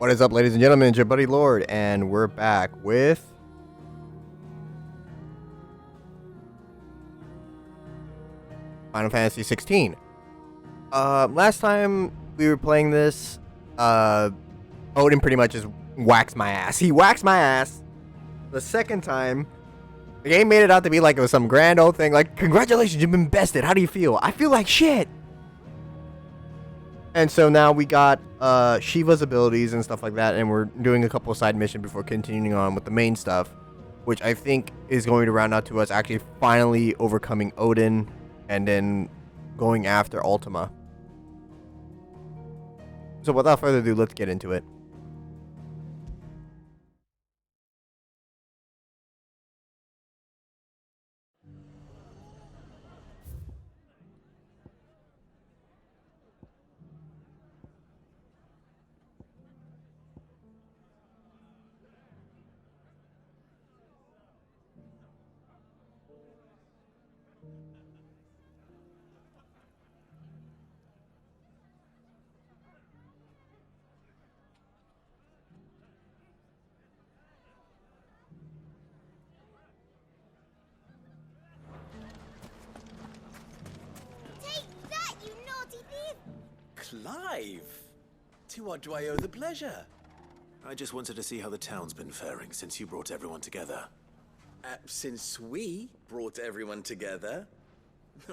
What is up, ladies and gentlemen? It's your buddy Lord, and we're back with Final Fantasy 16. Last time we were playing this, Odin pretty much just waxed my ass. He waxed my ass. The second time, the game made it out to be like it was some grand old thing. Like, congratulations, you've been bested. How do you feel? I feel like shit. And so now we got Shiva's abilities and stuff like that, and we're doing a couple of side missions before continuing on with the main stuff, which I think is going to round out to us actually finally overcoming Odin and then going after Ultima. So without further ado, let's get into it. Clive! To what do I owe the pleasure? I just wanted to see how the town's been faring since you brought everyone together. Since we brought everyone together,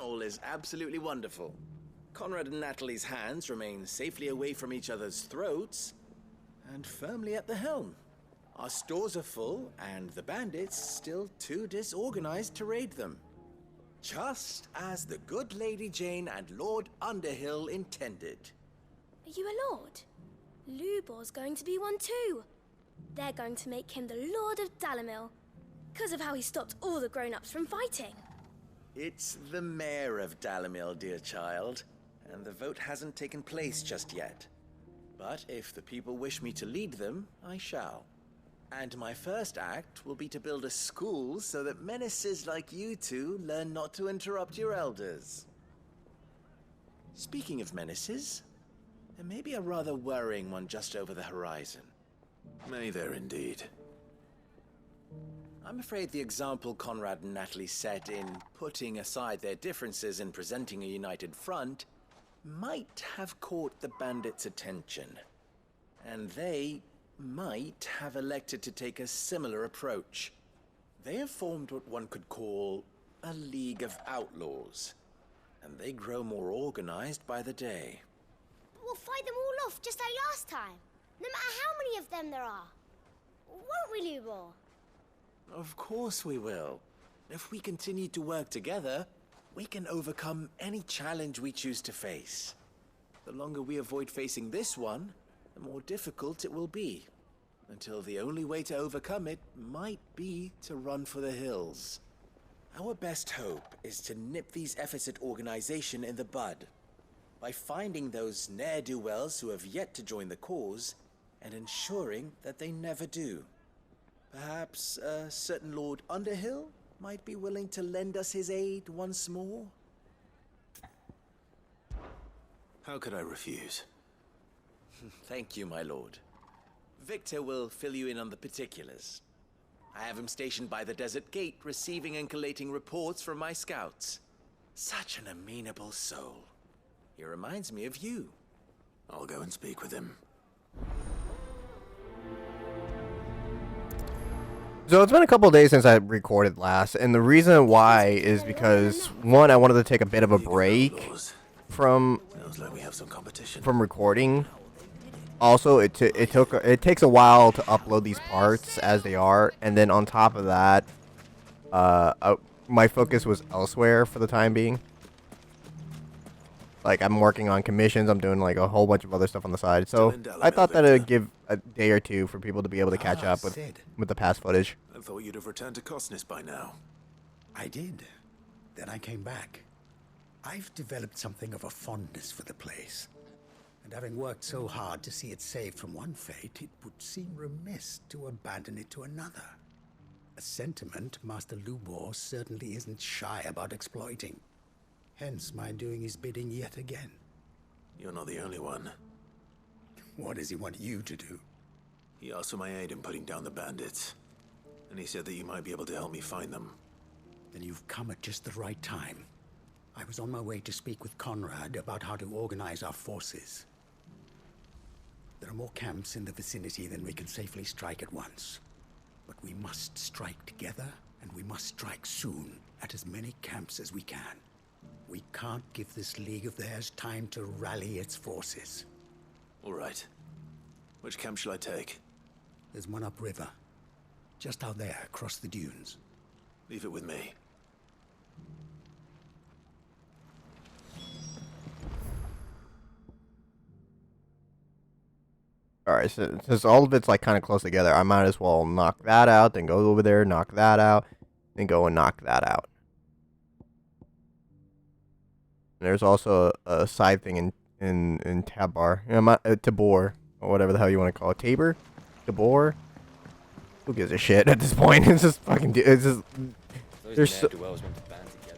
all is absolutely wonderful. Conrad and Natalie's hands remain safely away from each other's throats and firmly at the helm. Our stores are full, and the bandits still too disorganized to raid them. Just as the good Lady Jane and Lord Underhill intended. Are you a lord? Lubor's going to be one too. They're going to make him the Lord of Dalamil, because of how he stopped all the grown-ups from fighting. It's the mayor of Dalamil, dear child, and the vote hasn't taken place just yet. But if the people wish me to lead them, I shall. And my first act will be to build a school so that menaces like you two learn not to interrupt your elders. Speaking of menaces, there may be a rather worrying one just over the horizon. May there indeed. I'm afraid the example Conrad and Natalie set in putting aside their differences and presenting a united front might have caught the bandits' attention. And they might have elected to take a similar approach. They have formed what one could call a League of Outlaws, and they grow more organized by the day. But we'll fight them all off just like last time, no matter how many of them there are. Won't we, Lubor? Of course we will. If we continue to work together, we can overcome any challenge we choose to face. The longer we avoid facing this one, the more difficult it will be, until the only way to overcome it might be to run for the hills. Our best hope is to nip these efforts at organization in the bud, by finding those ne'er-do-wells who have yet to join the cause, and ensuring that they never do. Perhaps a certain Lord Underhill might be willing to lend us his aid once more? How could I refuse? Thank you, my lord. Victor will fill you in on the particulars. I have him stationed by the desert gate, receiving and collating reports from my scouts. Such an amenable soul. He reminds me of you. I'll go and speak with him. So it's been a couple of days since I recorded last, and the reason why is because, one, I wanted to take a bit of a break from Sounds like we have some competition. recording. Also, it takes a while to upload these parts as they are, and then on top of that, my focus was elsewhere for the time being. Like, I'm working on commissions, I'm doing like a whole bunch of other stuff on the side, so I thought that it'd give a day or two for people to be able to catch up with the past footage. I thought you'd have returned to Cosnus by now. I did. Then I came back. I've developed something of a fondness for the place. And having worked so hard to see it saved from one fate, it would seem remiss to abandon it to another. A sentiment Master Lubor certainly isn't shy about exploiting. Hence my doing his bidding yet again. You're not the only one. What does he want you to do? He asked for my aid in putting down the bandits. And he said that you might be able to help me find them. Then you've come at just the right time. I was on my way to speak with Conrad about how to organize our forces. There are more camps in the vicinity than we can safely strike at once. But we must strike together, and we must strike soon at as many camps as we can. We can't give this league of theirs time to rally its forces. All right. Which camp shall I take? There's one upriver. Just out there, across the dunes. Leave it with me. Alright, so since all of it's like kind of close together, I might as well knock that out, then go over there, knock that out, then go and knock that out. And there's also a side thing in Tabar, Tabor, or whatever the hell you want to call it. Tabor? Tabor? Who gives a shit at this point? It's just fucking, it's just,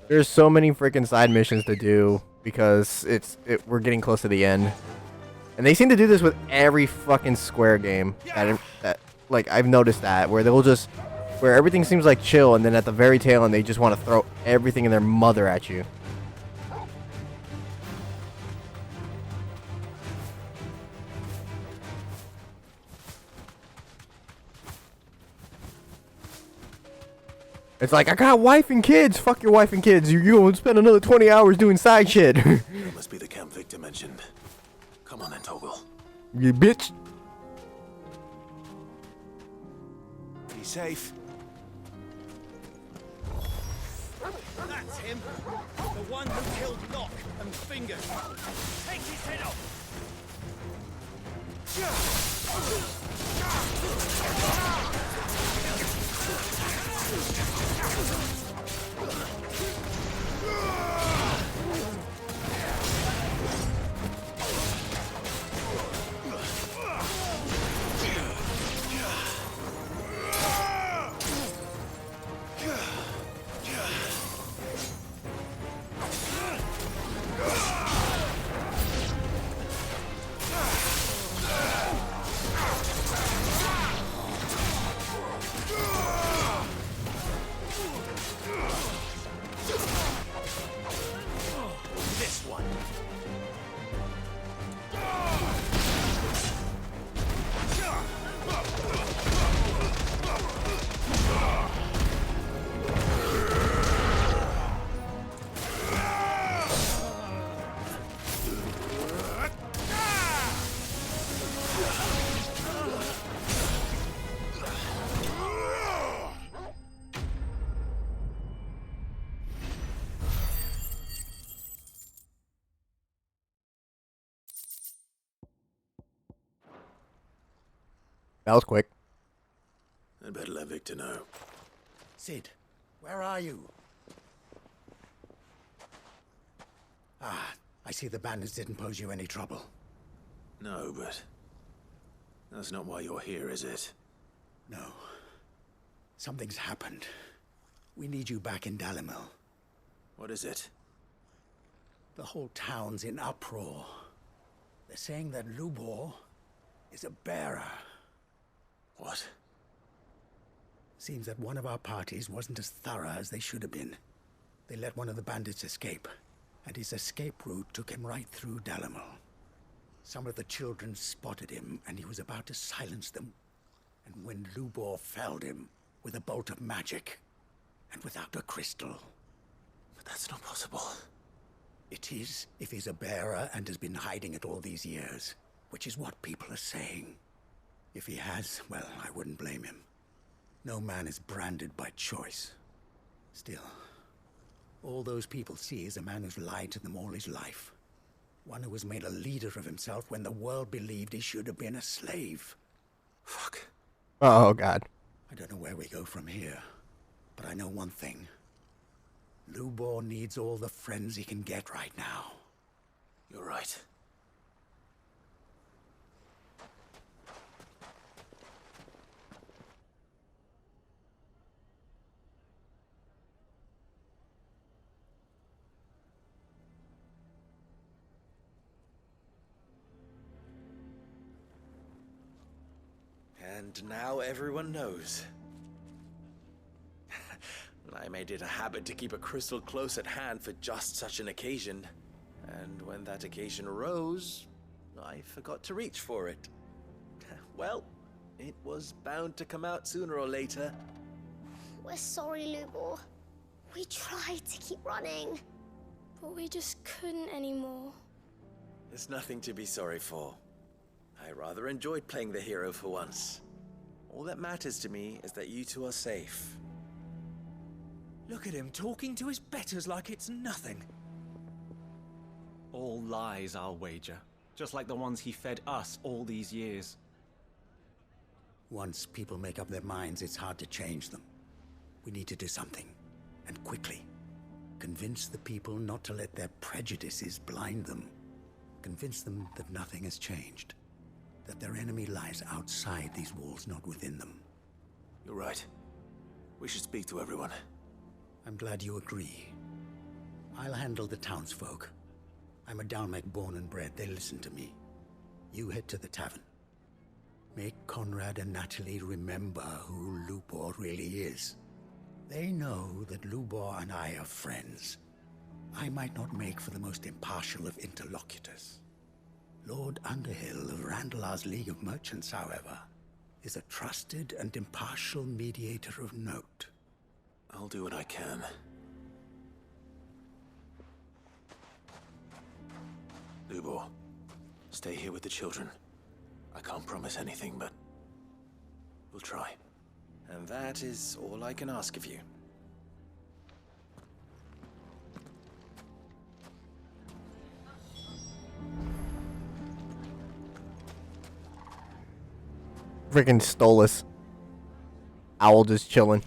there's so many freaking side missions to do because we're getting close to the end. And they seem to do this with every fucking Square game that like I've noticed that where where everything seems like chill and then at the very tail end they just want to throw everything in their mother at you. It's like, I got wife and kids. Fuck your wife and kids. You gonna spend another 20 hours doing side shit. That must be the camp Victor mentioned. Come on then, Toggle. You bitch. Be safe. That's him. The one who killed Locke and Finger. Take his head off. That was quick. I'd better let Victor know. Sid, where are you? Ah, I see the bandits didn't pose you any trouble. No, but that's not why you're here, is it? No. Something's happened. We need you back in Dalimil. What is it? The whole town's in uproar. They're saying that Lubor is a bearer. What? Seems that one of our parties wasn't as thorough as they should have been. They let one of the bandits escape, and his escape route took him right through Dalimil. Some of the children spotted him, and he was about to silence them. And when Lubor felled him with a bolt of magic, and without a crystal. But that's not possible. It is, if he's a bearer and has been hiding it all these years, which is what people are saying. If he has, well, I wouldn't blame him. No man is branded by choice. Still, all those people see is a man who's lied to them all his life. One who was made a leader of himself when the world believed he should have been a slave. Fuck. Oh, God. I don't know where we go from here, but I know one thing. Lubor needs all the friends he can get right now. You're right. And now everyone knows. I made it a habit to keep a crystal close at hand for just such an occasion. And when that occasion arose, I forgot to reach for it. Well, it was bound to come out sooner or later. We're sorry, Lubor. We tried to keep running. But we just couldn't anymore. There's nothing to be sorry for. I rather enjoyed playing the hero for once. All that matters to me is that you two are safe. Look at him talking to his betters like it's nothing. All lies, I'll wager. Just like the ones he fed us all these years. Once people make up their minds, it's hard to change them. We need to do something, and quickly. Convince the people not to let their prejudices blind them. Convince them that nothing has changed. That their enemy lies outside these walls, not within them. You're right. We should speak to everyone. I'm glad you agree. I'll handle the townsfolk. I'm a Dalmec born and bred. They listen to me. You head to the tavern. Make Conrad and Natalie remember who Lubor really is. They know that Lubor and I are friends. I might not make for the most impartial of interlocutors. Lord Underhill of Randalar's League of Merchants, however, is a trusted and impartial mediator of note. I'll do what I can. Lubor, stay here with the children. I can't promise anything, but we'll try. And that is all I can ask of you. Freaking stole us. Owl just chilling.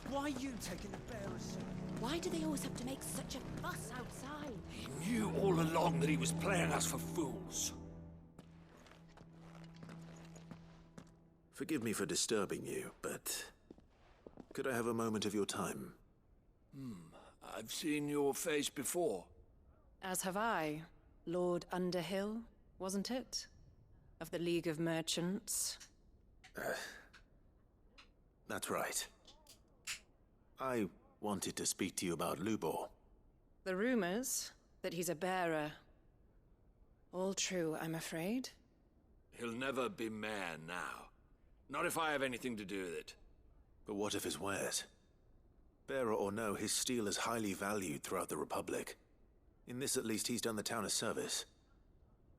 Why are you taking the bearers? Why do they always have to make such a fuss outside? He knew all along that he was playing us for fools. Forgive me for disturbing you, but could I have a moment of your time? I've seen your face before. As have I. Lord Underhill, wasn't it? Of the League of Merchants. That's right. I wanted to speak to you about Lubor. The rumors that he's a bearer. All true, I'm afraid. He'll never be mayor now. Not if I have anything to do with it. But what of his wares? Bearer or no, his steel is highly valued throughout the Republic. In this at least he's done the town a service.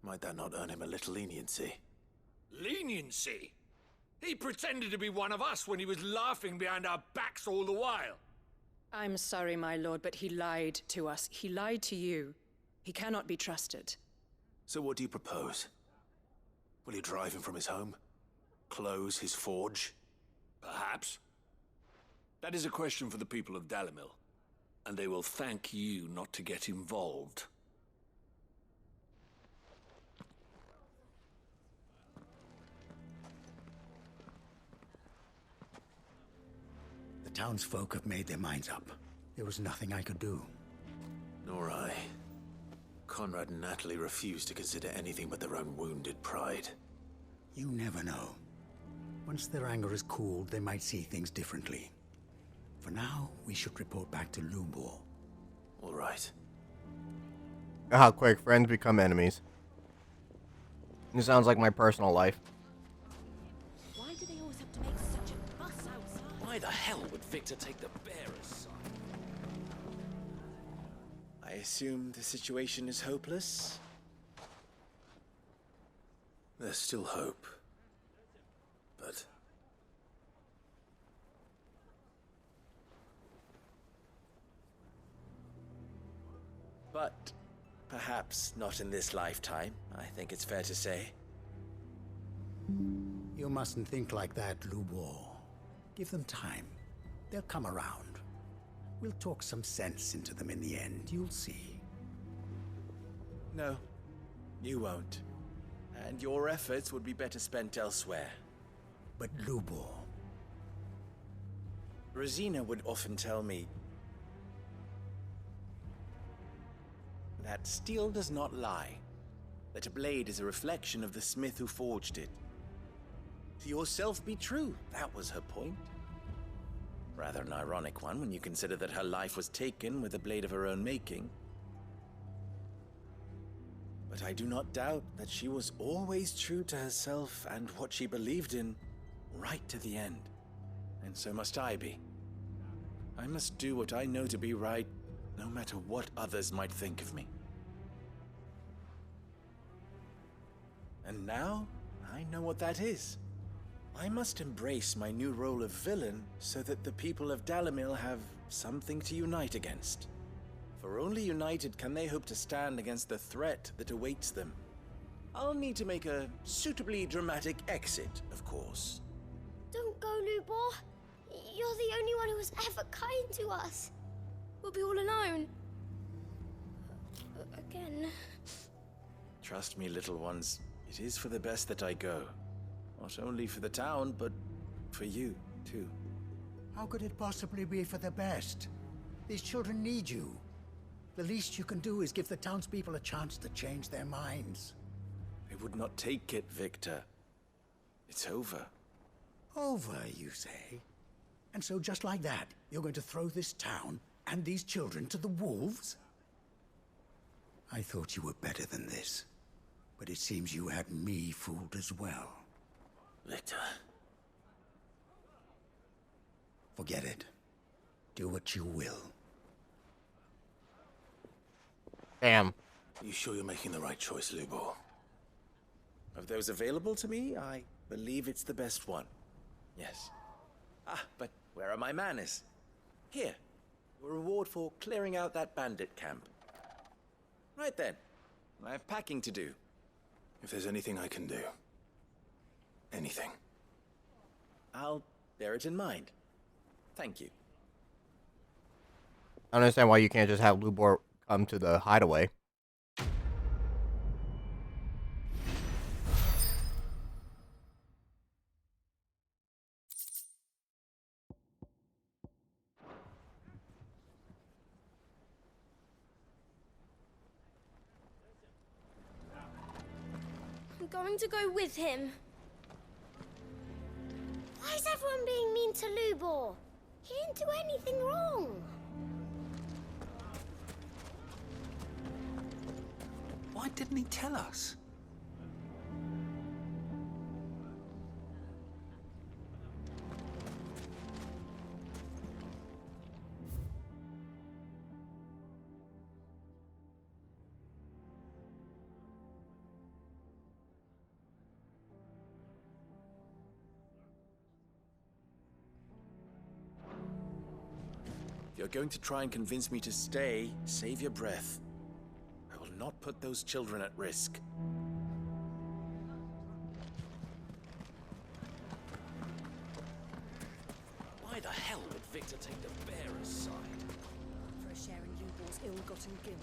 Might that not earn him a little leniency? Leniency? He pretended to be one of us when he was laughing behind our backs all the while. I'm sorry, my lord, but he lied to us. He lied to you. He cannot be trusted. So what do you propose? Will you drive him from his home? Close his forge? Perhaps. That is a question for the people of Dalimil, and they will thank you not to get involved. The townsfolk have made their minds up. There was nothing I could do. Nor I. Conrad and Natalie refused to consider anything but their own wounded pride. You never know. Once their anger is cooled, they might see things differently. For now, we should report back to Lubor. All right. How quick friends become enemies. It sounds like my personal life. Why do they always have to make such a fuss outside? Why the hell would Victor take the bearer's side? I assume the situation is hopeless? There's still hope. But perhaps not in this lifetime, I think it's fair to say. You mustn't think like that, Lubor. Give them time. They'll come around. We'll talk some sense into them in the end, you'll see. No, you won't. And your efforts would be better spent elsewhere. But Lubor... Rosina would often tell me that steel does not lie. that a blade is a reflection of the smith who forged it. To yourself be true, that was her point. Rather an ironic one when you consider that her life was taken with a blade of her own making. But I do not doubt that she was always true to herself and what she believed in, right to the end. And so must I be. I must do what I know to be right, no matter what others might think of me. And now, I know what that is. I must embrace my new role of villain so that the people of Dalimil have something to unite against. For only united can they hope to stand against the threat that awaits them. I'll need to make a suitably dramatic exit, of course. Don't go, Lubor. You're the only one who was ever kind to us. We'll be all alone. Again. Trust me, little ones, it is for the best that I go. Not only for the town, but for you, too. How could it possibly be for the best? These children need you. The least you can do is give the townspeople a chance to change their minds. They would not take it, Victor. It's over. Over, you say? And so just like that, you're going to throw this town and these children to the wolves? I thought you were better than this. But it seems you had me fooled as well. Victor. Forget it. Do what you will. Damn. You sure you're making the right choice, Lubor? Of those available to me, I believe it's the best one. Yes. Ah, but where are my manners? Here. Your reward for clearing out that bandit camp. Right then. I have packing to do. If there's anything I can do. Anything. I'll bear it in mind. Thank you. I don't understand why you can't just have Lubor come to the hideaway. I'm going to go with him. Why is everyone being mean to Lubor? He didn't do anything wrong. Why didn't he tell us? If you're going to try and convince me to stay, save your breath. I will not put those children at risk. Why the hell would Victor take the bearer's side? For sharing Lubor's ill-gotten guilt.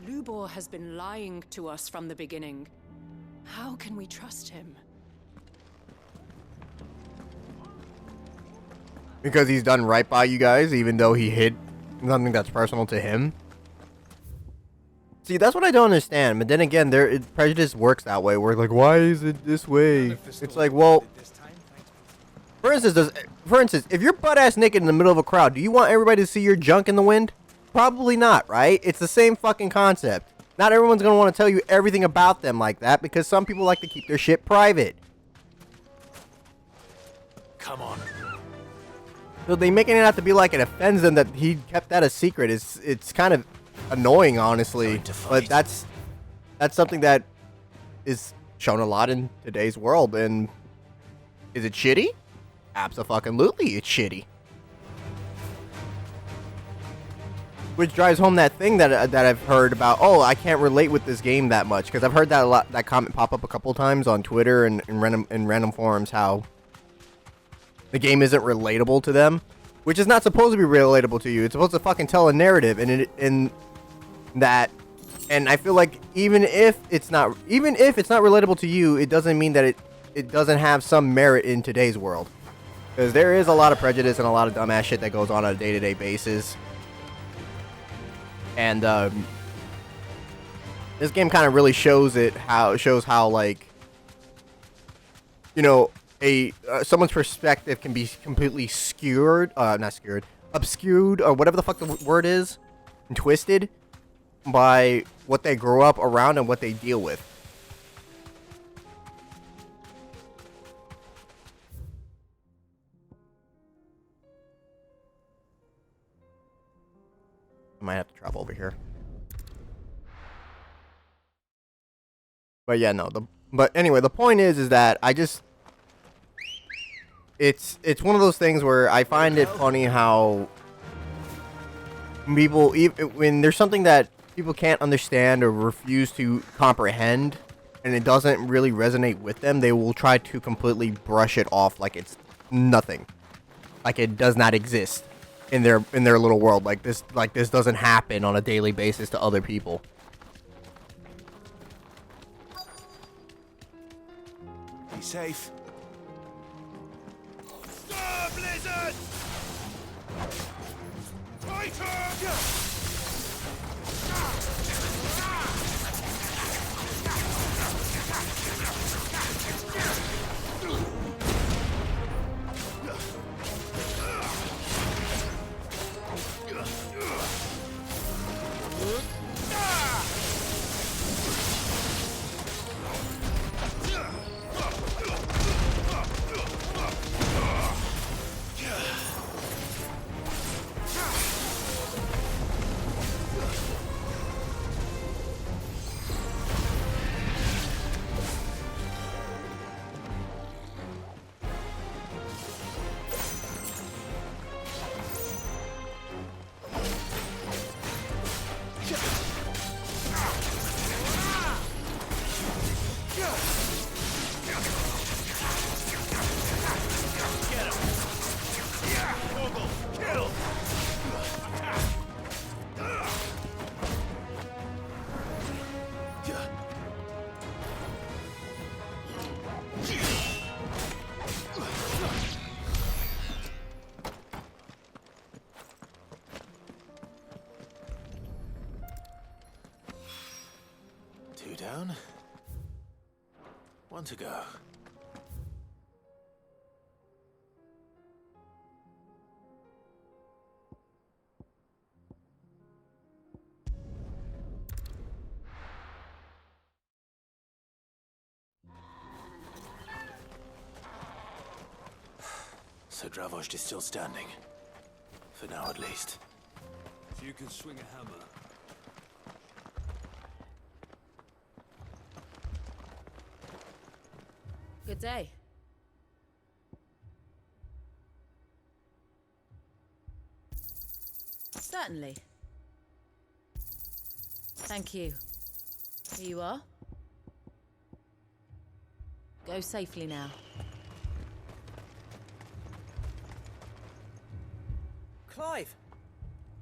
Lubor has been lying to us from the beginning. How can we trust him? Because he's done right by you guys, even though he hid something that's personal to him. See, that's what I don't understand. But then again, prejudice works that way. We're like, why is it this way? It's like, well, for instance, if you're butt-ass naked in the middle of a crowd, do you want everybody to see your junk in the wind? Probably not, right? It's the same fucking concept. Not everyone's gonna want to tell you everything about them like that, because some people like to keep their shit private. Come on. So they making it out to be like it offends them that he kept that a secret. It's kind of annoying, honestly. But that's something that is shown a lot in today's world. And is it shitty? Abso-fucking-lutely, it's shitty. Which drives home that thing that I've heard about. Oh, I can't relate with this game that much, because I've heard that a lot. That comment pop up a couple times on Twitter and in random forums. How the game isn't relatable to them, which is not supposed to be relatable to you. It's supposed to fucking tell a narrative, and I feel like even if it's not relatable to you, it doesn't mean that it doesn't have some merit in today's world, because there is a lot of prejudice and a lot of dumbass shit that goes on a day-to-day basis. And this game kind of really shows how like, you know, a someone's perspective can be completely obscured, or whatever the fuck the word is, and twisted by what they grow up around and what they deal with. I might have to travel over here. But yeah, no. But anyway, the point is that it's one of those things where I find it funny how people, when there's something that people can't understand or refuse to comprehend, and it doesn't really resonate with them, they will try to completely brush it off like it's nothing, like it does not exist in their little world. Like this doesn't happen on a daily basis to other people. Be safe. Stir, Blizzard! Fighter! Down. One to go. So Dravost is still standing. For now, at least. If you can swing a hammer. Good day. Certainly. Thank you. Here you are. Go safely now. Clive!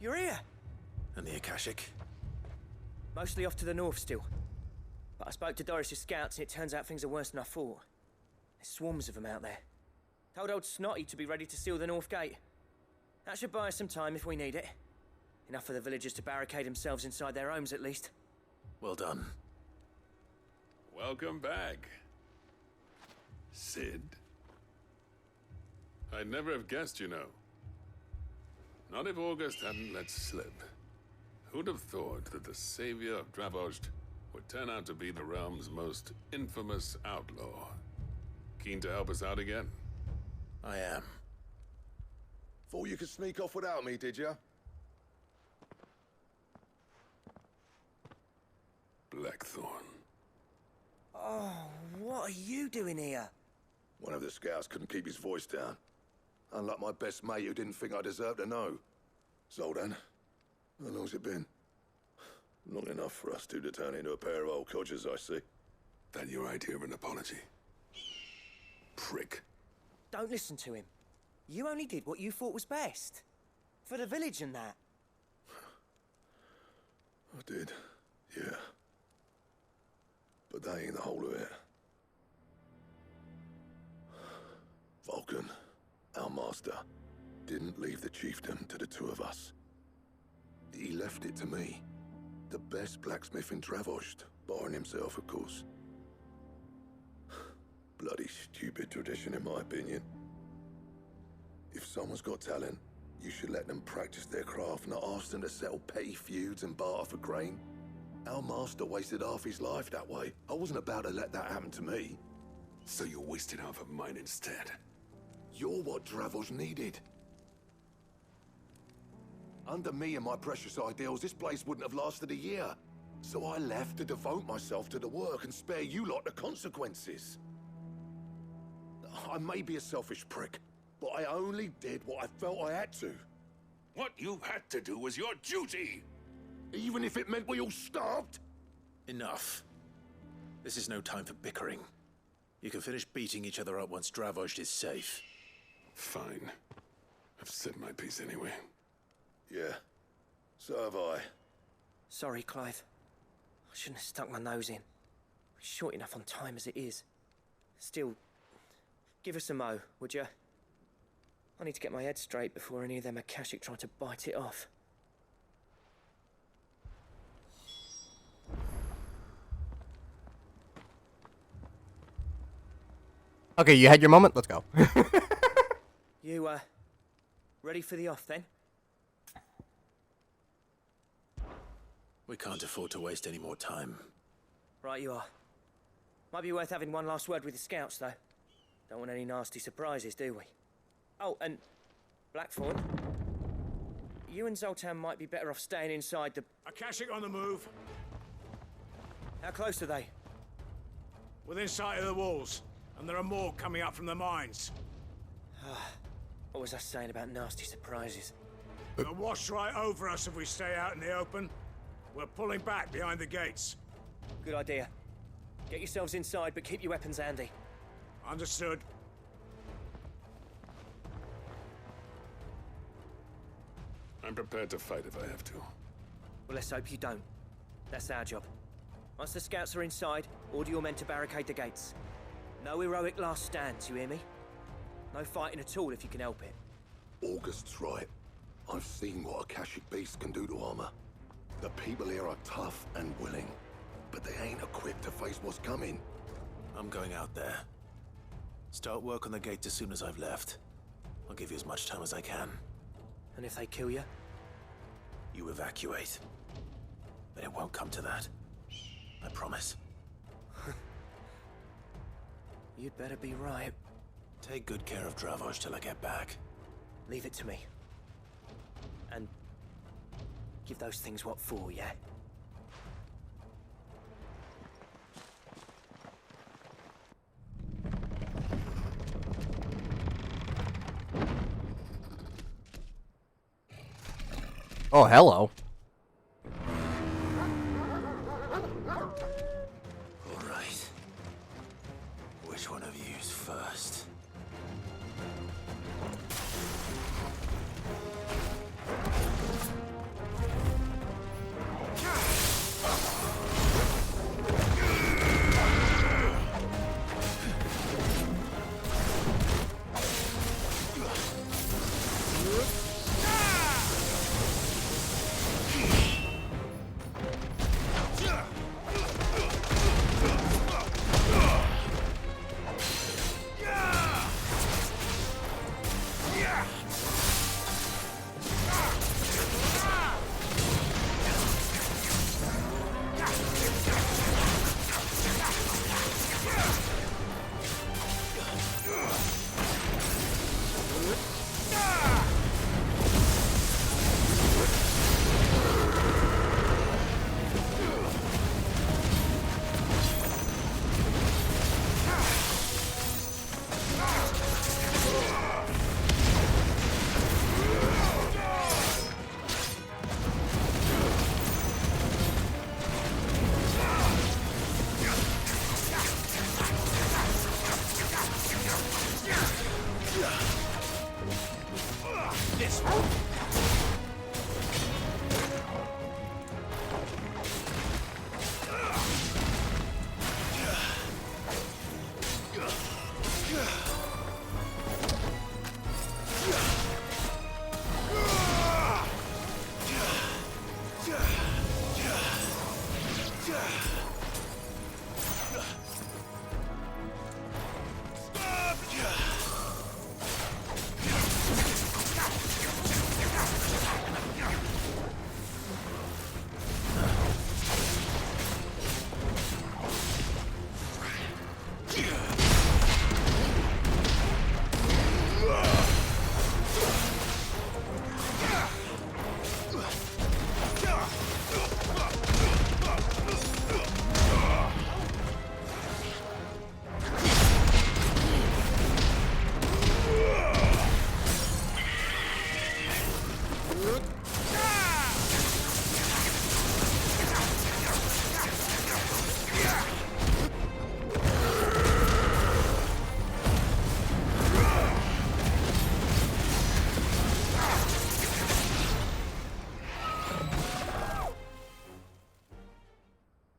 You're here! And the Akashic? Mostly off to the north still. But I spoke to Doris's scouts and it turns out things are worse than I thought. There's swarms of them out there. Told old Snotty to be ready to seal the north gate. That should buy us some time if we need it. Enough for the villagers to barricade themselves inside their homes at least. Well done. Welcome back, Sid. I'd never have guessed, you know. Not if August hadn't let slip. Who'd have thought that the savior of Dravost would turn out to be the realm's most infamous outlaw? Keen to help us out again? I am. Thought you could sneak off without me, did you? Blackthorn. Oh, what are you doing here? One of the scouts couldn't keep his voice down. Unlike my best mate who didn't think I deserved to know. Zoldan, how long's it been? Long enough for us two to turn into a pair of old codgers, I see. That your idea of an apology? Prick. Don't listen to him. You only did what you thought was best. For the village and that. I did, yeah. But that ain't the whole of it. Vulcan, our master, didn't leave the chiefdom to the two of us. He left it to me. The best blacksmith in Dravost, barring himself, of course. Bloody stupid tradition, in my opinion. If someone's got talent, you should let them practice their craft, not ask them to settle petty feuds and barter for grain. Our master wasted half his life that way. I wasn't about to let that happen to me. So you wasted half of mine instead. You're what Dravost needed. Under me and my precious ideals, this place wouldn't have lasted a year. So I left to devote myself to the work and spare you lot the consequences. I may be a selfish prick, but I only did what I felt I had to. What you had to do was your duty! Even if it meant we all starved? Enough. This is no time for bickering. You can finish beating each other up once Dravost is safe. Fine. I've said my piece anyway. Yeah, so have I. Sorry, Clive. I shouldn't have stuck my nose in. We're short enough on time as it is. Still, give us a mo, would you? I need to get my head straight before any of them Akashic try to bite it off. Okay, you had your moment. Let's go. You, ready for the off, then? We can't afford to waste any more time. Right you are. Might be worth having one last word with the scouts, though. Don't want any nasty surprises, do we? Oh, and Blackthorn, you and Zoltan might be better off staying inside the... Akashic on the move. How close are they? Within sight of the walls. And there are more coming up from the mines. What was I saying about nasty surprises? They'll wash right over us if we stay out in the open. We're pulling back behind the gates. Good idea. Get yourselves inside, but keep your weapons handy. Understood. I'm prepared to fight if I have to. Well, let's hope you don't. That's our job. Once the scouts are inside, order your men to barricade the gates. No heroic last stands, you hear me? No fighting at all if you can help it. August's right. I've seen what Akashic beasts can do to armor. The people here are tough and willing, but they ain't equipped to face what's coming. I'm going out there. Start work on the gate as soon as I've left. I'll give you as much time as I can. And if they kill you? You evacuate. But it won't come to that. I promise. You'd better be right. Take good care of Dravost till I get back. Leave it to me. And give those things what for, yeah? Oh, hello. All right. Which one of you's first?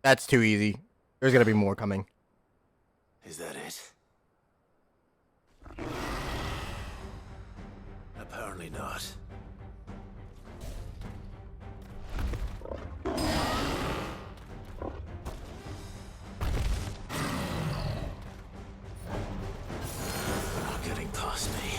That's too easy. There's gonna be more coming. Is that it? Apparently not. Not getting past me.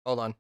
Hold on.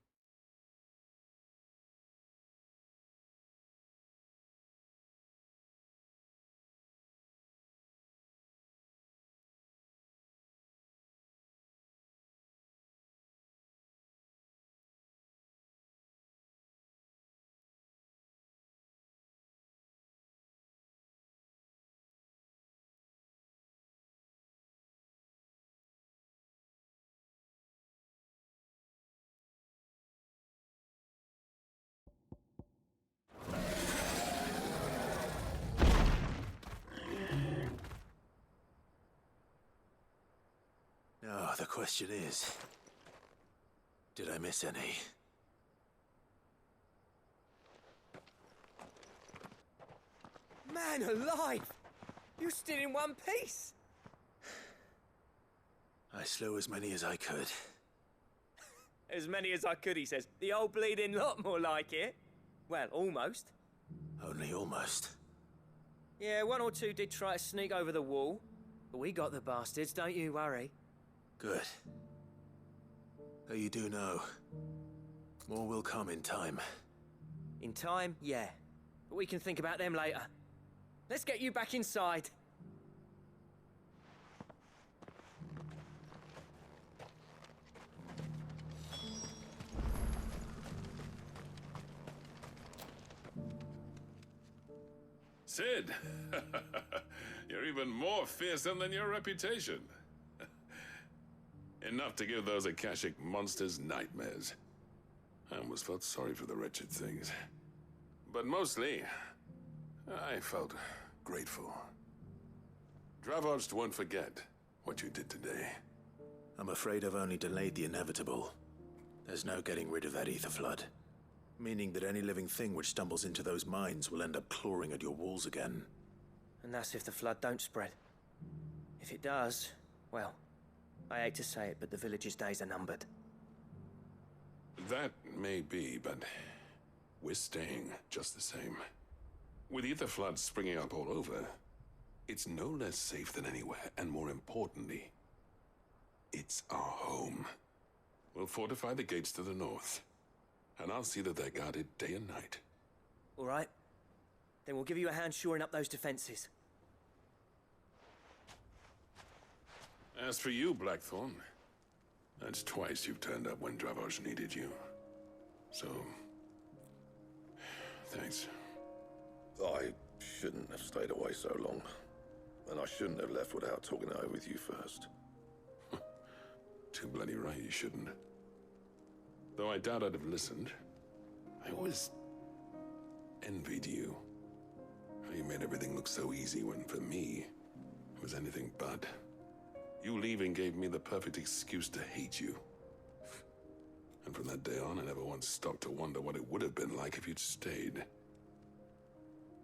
The question is, did I miss any? Man alive! You're still in one piece! I slew as many as I could. As many as I could, he says. The old bleeding lot, more like it. Well, almost. Only almost. Yeah, one or two did try to sneak over the wall. But we got the bastards, don't you worry. Good. Though you do know, more will come in time. In time, yeah. But we can think about them later. Let's get you back inside. Sid! You're even more fearsome than your reputation. Enough to give those Akashic monsters nightmares. I almost felt sorry for the wretched things. But mostly, I felt grateful. Dravoged won't forget what you did today. I'm afraid I've only delayed the inevitable. There's no getting rid of that ether flood. Meaning that any living thing which stumbles into those mines will end up clawing at your walls again. And that's if the flood don't spread. If it does, well, I hate to say it, but the village's days are numbered. That may be, but we're staying just the same. With ether floods springing up all over, it's no less safe than anywhere, and more importantly, it's our home. We'll fortify the gates to the north, and I'll see that they're guarded day and night. All right. Then we'll give you a hand shoring up those defenses. As for you, Blackthorn, that's twice you've turned up when Dravos needed you. So, thanks. I shouldn't have stayed away so long. And I shouldn't have left without talking it over with you first. Too bloody right you shouldn't. Though I doubt I'd have listened. I always envied you. How you made everything look so easy when, for me, it was anything but. You leaving gave me the perfect excuse to hate you. And from that day on, I never once stopped to wonder what it would have been like if you'd stayed.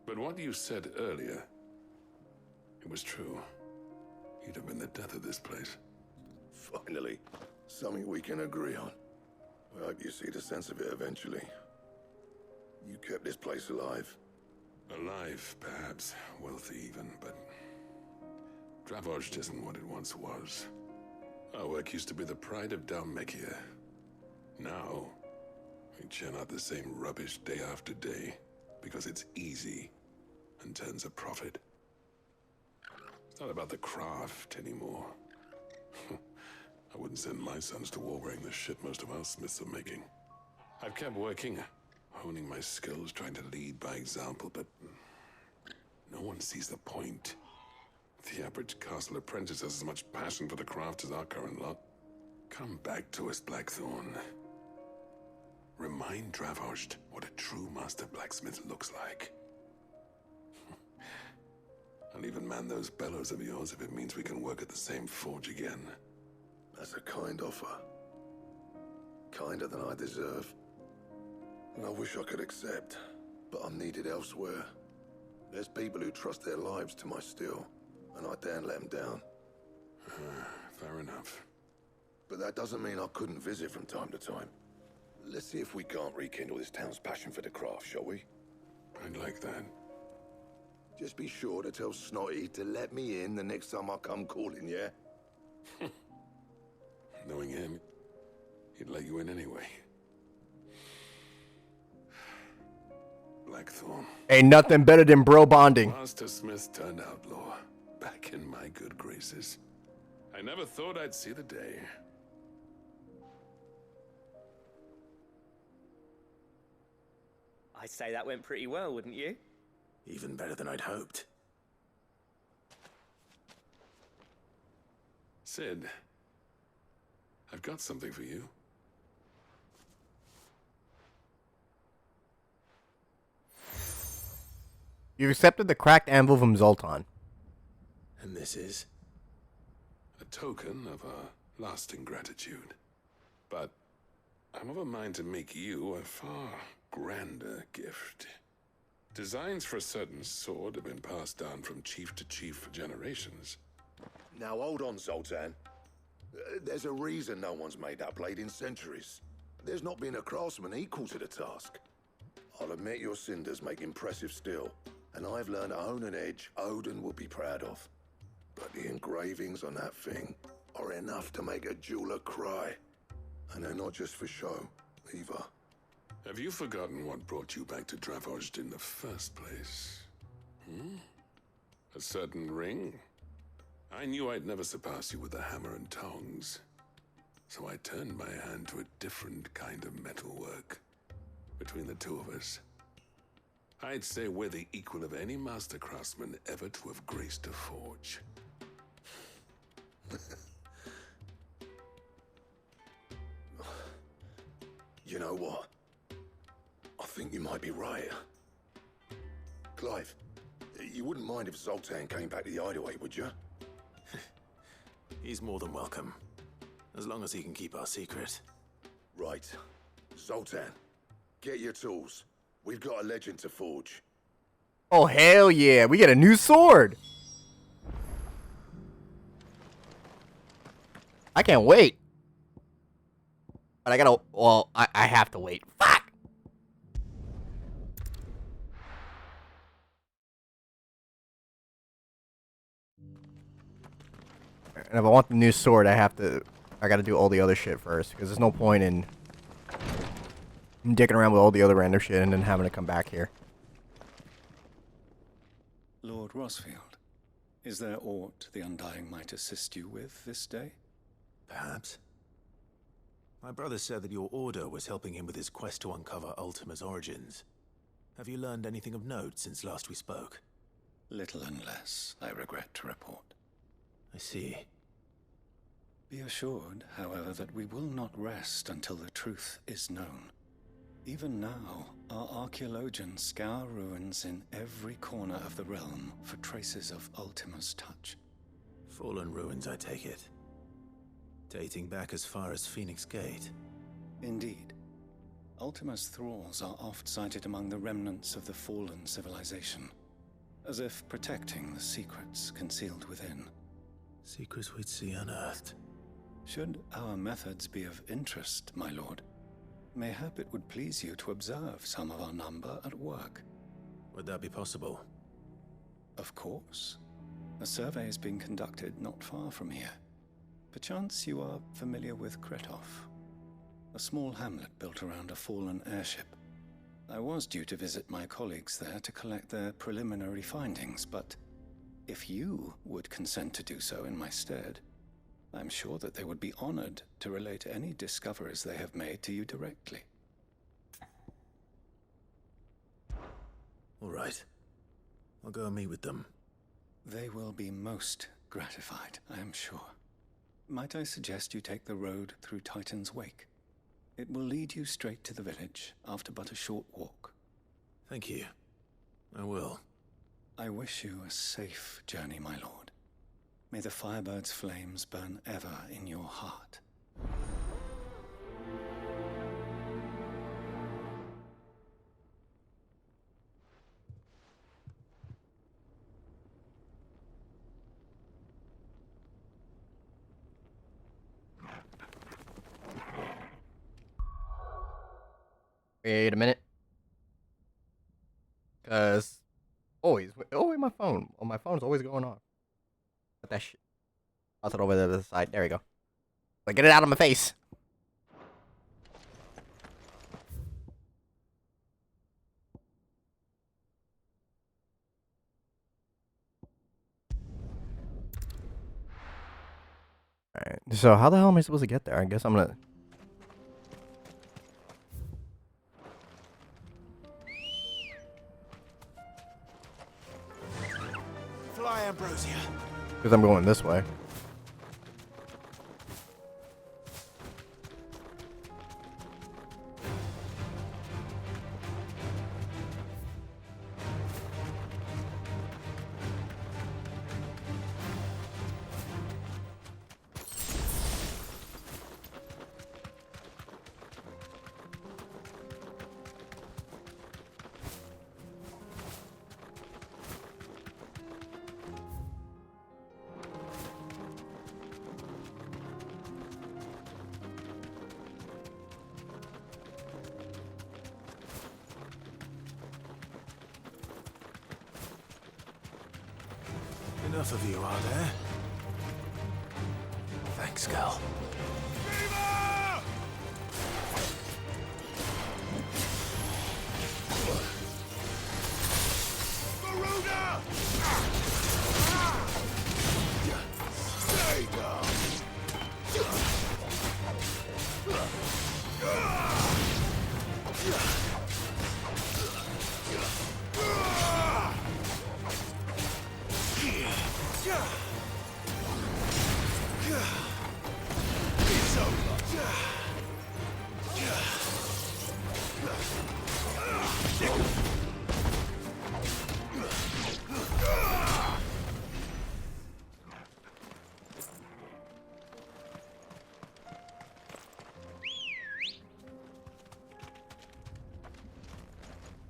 But what you said earlier, it was true. You'd have been the death of this place. Finally, something we can agree on. I hope you see the sense of it eventually. You kept this place alive. Alive, perhaps. Wealthy even, but Dravos isn't what it once was. Our work used to be the pride of Dalmekia. Now, we churn out the same rubbish day after day because it's easy and turns a profit. It's not about the craft anymore. I wouldn't send my sons to war wearing the shit most of our smiths are making. I've kept working, honing my skills, trying to lead by example, but no one sees the point. The average castle apprentice has as much passion for the craft as our current lot. Come back to us, Blackthorn. Remind Dravosht what a true master blacksmith looks like. I'll even man those bellows of yours if it means we can work at the same forge again. That's a kind offer. Kinder than I deserve. And I wish I could accept, but I'm needed elsewhere. There's people who trust their lives to my steel, and I daren't let them down. Fair enough. But that doesn't mean I couldn't visit from time to time. Let's see if we can't rekindle this town's passion for the craft, shall we? I'd like that. Just be sure to tell Snotty to let me in the next time I come calling, yeah? Knowing him, he'd let you in anyway. Blackthorn. Ain't nothing better than bro bonding. Master Smith turned outlaw, back in my good graces. I never thought I'd see the day. I'd say that went pretty well, wouldn't you? Even better than I'd hoped. Sid, I've got something for you. You've accepted the cracked anvil from Zoltan. And this is? A token of our lasting gratitude. But I'm of a mind to make you a far grander gift. Designs for a certain sword have been passed down from chief to chief for generations. Now hold on, Zoltan. There's a reason no one's made that blade in centuries. There's not been a craftsman equal to the task. I'll admit your cinders make impressive steel, and I've learned to own an edge Odin will be proud of. But the engravings on that thing are enough to make a jeweler cry. And they're not just for show, either. Have you forgotten what brought you back to Dravozd in the first place? A certain ring? I knew I'd never surpass you with a hammer and tongs. So I turned my hand to a different kind of metalwork. Between the two of us, I'd say we're the equal of any master craftsman ever to have graced a forge. You know what? I think you might be right. Clive, you wouldn't mind if Zoltan came back to the Hideaway, would you? He's more than welcome. As long as he can keep our secret. Right. Zoltan, get your tools. We've got a legend to forge. Oh, hell yeah. We get a new sword. I can't wait. But I gotta, well, I have to wait. Fuck! And if I want the new sword, I gotta do all the other shit first. Because there's no point in dicking around with all the other random shit and then having to come back here. Lord Rosfield, is there aught the Undying might assist you with this day? Perhaps. My brother said that your order was helping him with his quest to uncover Ultima's origins. Have you learned anything of note since last we spoke? Little and less, I regret to report. I see. Be assured, however, that we will not rest until the truth is known. Even now, our archaeologians scour ruins in every corner of the realm for traces of Ultima's touch. Fallen ruins, I take it. Dating back as far as Phoenix Gate. Indeed. Ultima's thralls are oft sighted among the remnants of the fallen civilization, as if protecting the secrets concealed within. Secrets we'd see unearthed. Should our methods be of interest, my lord, mayhap it would please you to observe some of our number at work. Would that be possible? Of course. A survey is being conducted not far from here. Perchance you are familiar with Kretov, a small hamlet built around a fallen airship. I was due to visit my colleagues there to collect their preliminary findings, but if you would consent to do so in my stead, I'm sure that they would be honored to relate any discoveries they have made to you directly. All right. I'll go and meet with them. They will be most gratified, I am sure. Might I suggest you take the road through Titan's Wake? It will lead you straight to the village after but a short walk. Thank you. I will. I wish you a safe journey, my lord. May the Firebird's flames burn ever in your heart. Wait a minute. Cause always, my phone. Oh, my phone's always going off. Put that shit. I'll throw it over to the side. There we go. Like, get it out of my face. Alright, so how the hell am I supposed to get there? I guess I'm gonna... Fly, Ambrosia. Because I'm going this way. Enough of you, are there? Thanks, girl.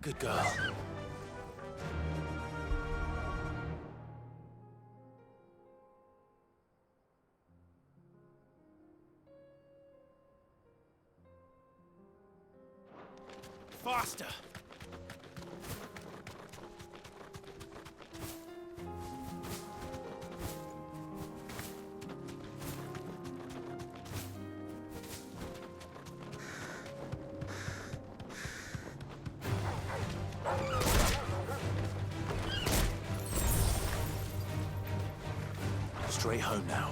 Good girl. Faster! Straight home now.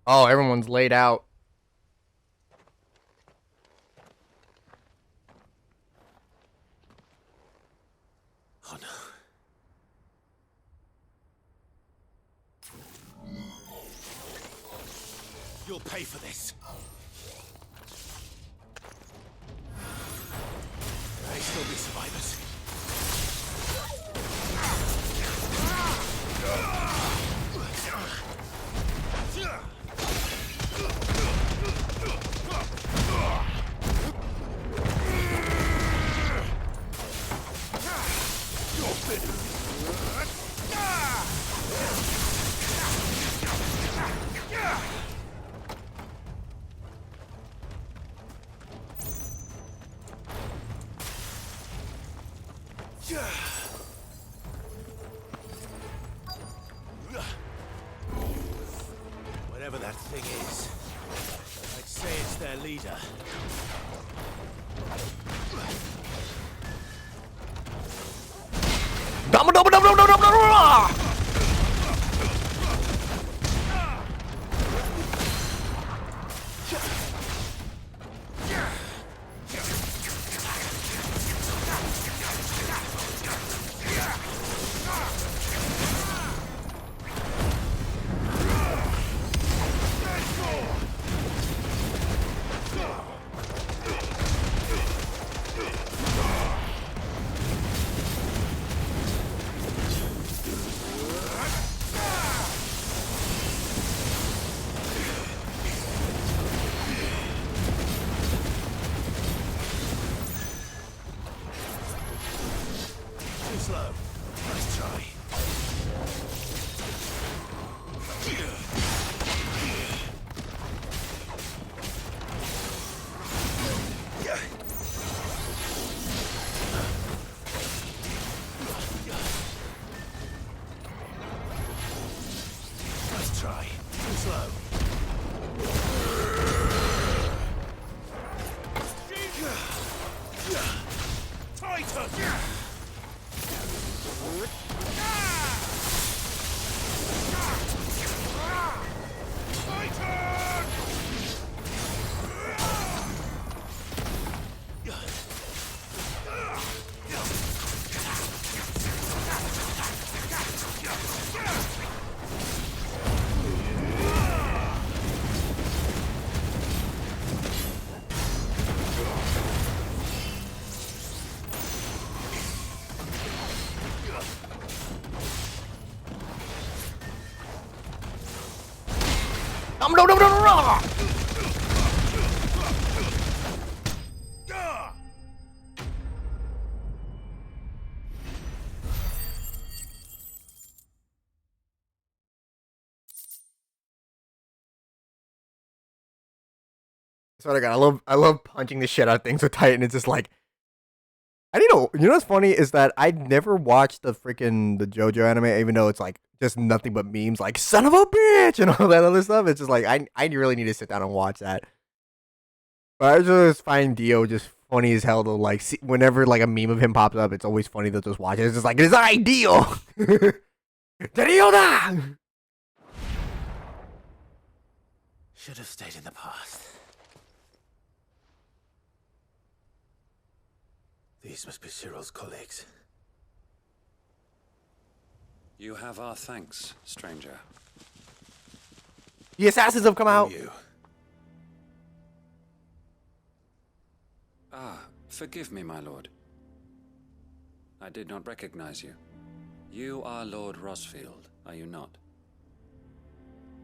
Oh, everyone's laid out. Oh no. You'll pay for this. May still be survivors. Whatever that thing is, I'd say it's their leader. No, no, no, no, no! I swear to God, I love punching the shit out of things with Titan. It's just like, I don't know. You know what's funny is that I never watched the JoJo anime, even though it's like just nothing but memes, like son of a bitch and all that other stuff. It's just like I really need to sit down and watch that. But I just find Dio just funny as hell to like see, whenever like a meme of him pops up, it's always funny to just watch it. It's just like it's Dio. Dio da! Should have stayed in the past. These must be Cyril's colleagues. You have our thanks, stranger. The assassins have come out. You. Ah, forgive me, my lord. I did not recognize you. You are Lord Rosfield, are you not?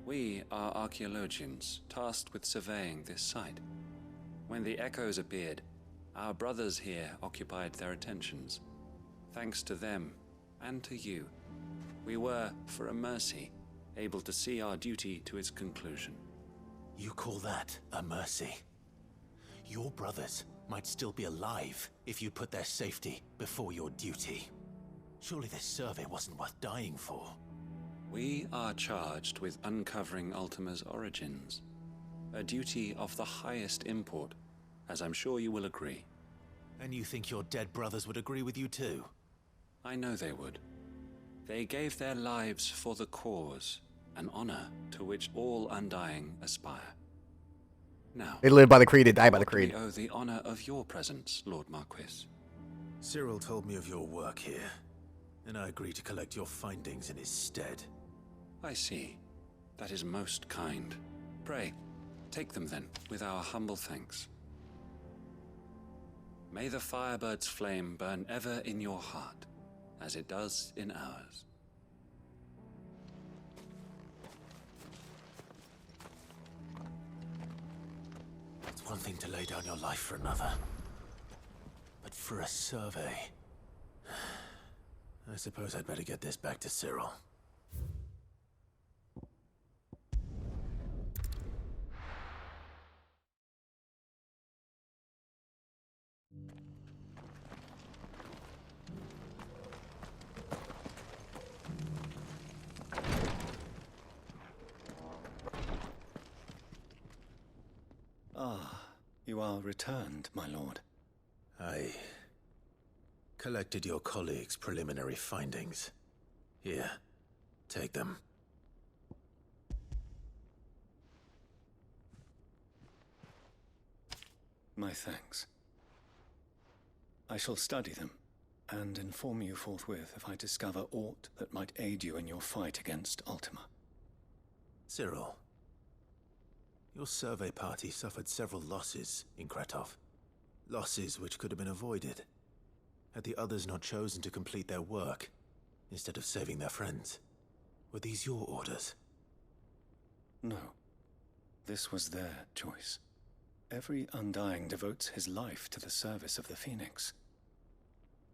We are archaeologians tasked with surveying this site. When the echoes appeared, our brothers here occupied their attentions. Thanks to them, and to you, we were, for a mercy, able to see our duty to its conclusion. You call that a mercy? Your brothers might still be alive if you put their safety before your duty. Surely this survey wasn't worth dying for. We are charged with uncovering Ultima's origins, a duty of the highest import, as I'm sure you will agree. And you think your dead brothers would agree with you too? I know they would. They gave their lives for the cause, an honor to which all Undying aspire. Now, They live by the creed, they die by the creed. we owe the honor of your presence, Lord Marquis. Cyril told me of your work here, and I agreed to collect your findings in his stead. I see. That is most kind. Pray, take them then, with our humble thanks. May the Firebird's flame burn ever in your heart, as it does in ours. It's one thing to lay down your life for another, but for a survey, I suppose I'd better get this back to Cyril. Ah, you are returned, my lord. I collected your colleagues' preliminary findings. Here, take them. My thanks. I shall study them, and inform you forthwith if I discover aught that might aid you in your fight against Ultima. Cyril, your survey party suffered several losses in Kretov. Losses which could have been avoided, had the others not chosen to complete their work, instead of saving their friends. Were these your orders? No. This was their choice. Every Undying devotes his life to the service of the Phoenix.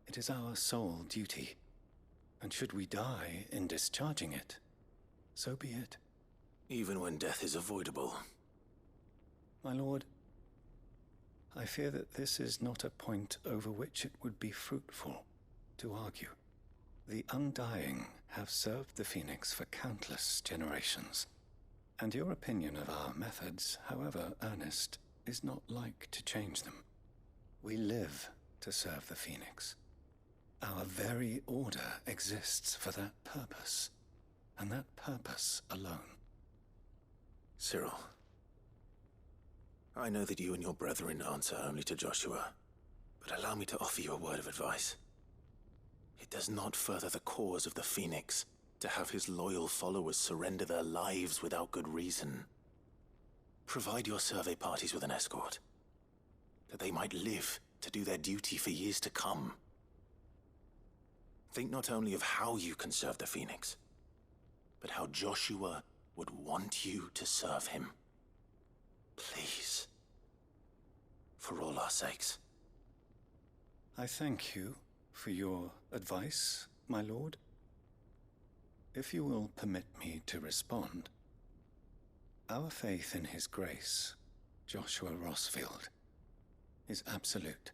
It is our sole duty, and should we die in discharging it, so be it. Even when death is avoidable. My lord, I fear that this is not a point over which it would be fruitful to argue. The Undying have served the Phoenix for countless generations, and your opinion of our methods, however earnest, is not like to change them. We live to serve the Phoenix. Our very order exists for that purpose, and that purpose alone. Cyril, I know that you and your brethren answer only to Joshua, but allow me to offer you a word of advice. It does not further the cause of the Phoenix to have his loyal followers surrender their lives without good reason. Provide your survey parties with an escort, that they might live to do their duty for years to come. Think not only of how you can serve the Phoenix, but how Joshua would want you to serve him. Please. For all our sakes. I thank you for your advice, my lord. If you will permit me to respond, our faith in His Grace, Joshua Rossfield, is absolute.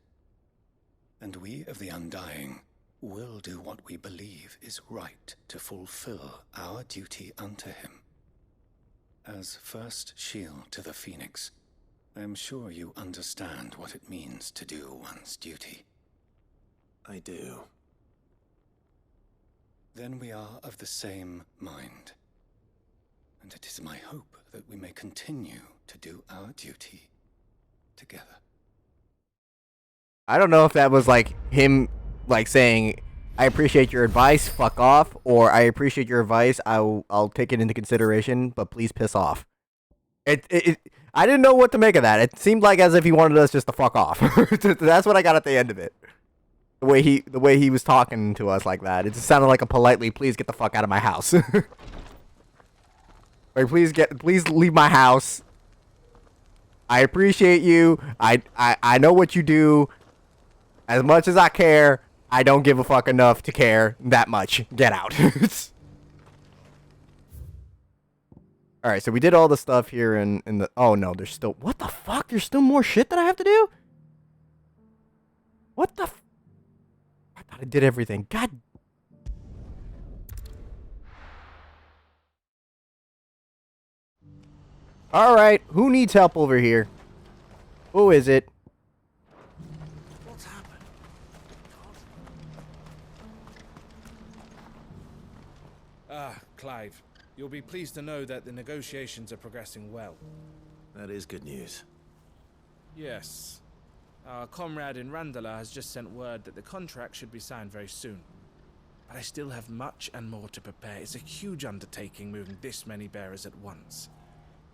And we of the Undying will do what we believe is right to fulfill our duty unto him. As first shield to the Phoenix, I am sure you understand what it means to do one's duty. I do. Then we are of the same mind. And it is my hope that we may continue to do our duty together. I don't know if that was like him like saying, I appreciate your advice, fuck off, or I appreciate your advice, I'll take it into consideration, but please piss off. I didn't know what to make of that. It seemed like as if he wanted us just to fuck off. That's what I got at the end of it. The way he was talking to us like that. It just sounded like a politely, please get the fuck out of my house. Like, please leave my house. I appreciate you. I know what you do. As much as I care, I don't give a fuck enough to care that much. Get out. Alright, so we did all the stuff here in the... Oh, no, there's still... What the fuck? There's still more shit that I have to do? What the... I thought I did everything. God... Alright, who needs help over here? Who is it? What's happened? Clive. You'll be pleased to know that the negotiations are progressing well. That is good news. Yes. Our comrade in Randala has just sent word that the contract should be signed very soon. But I still have much and more to prepare. It's a huge undertaking moving this many bearers at once.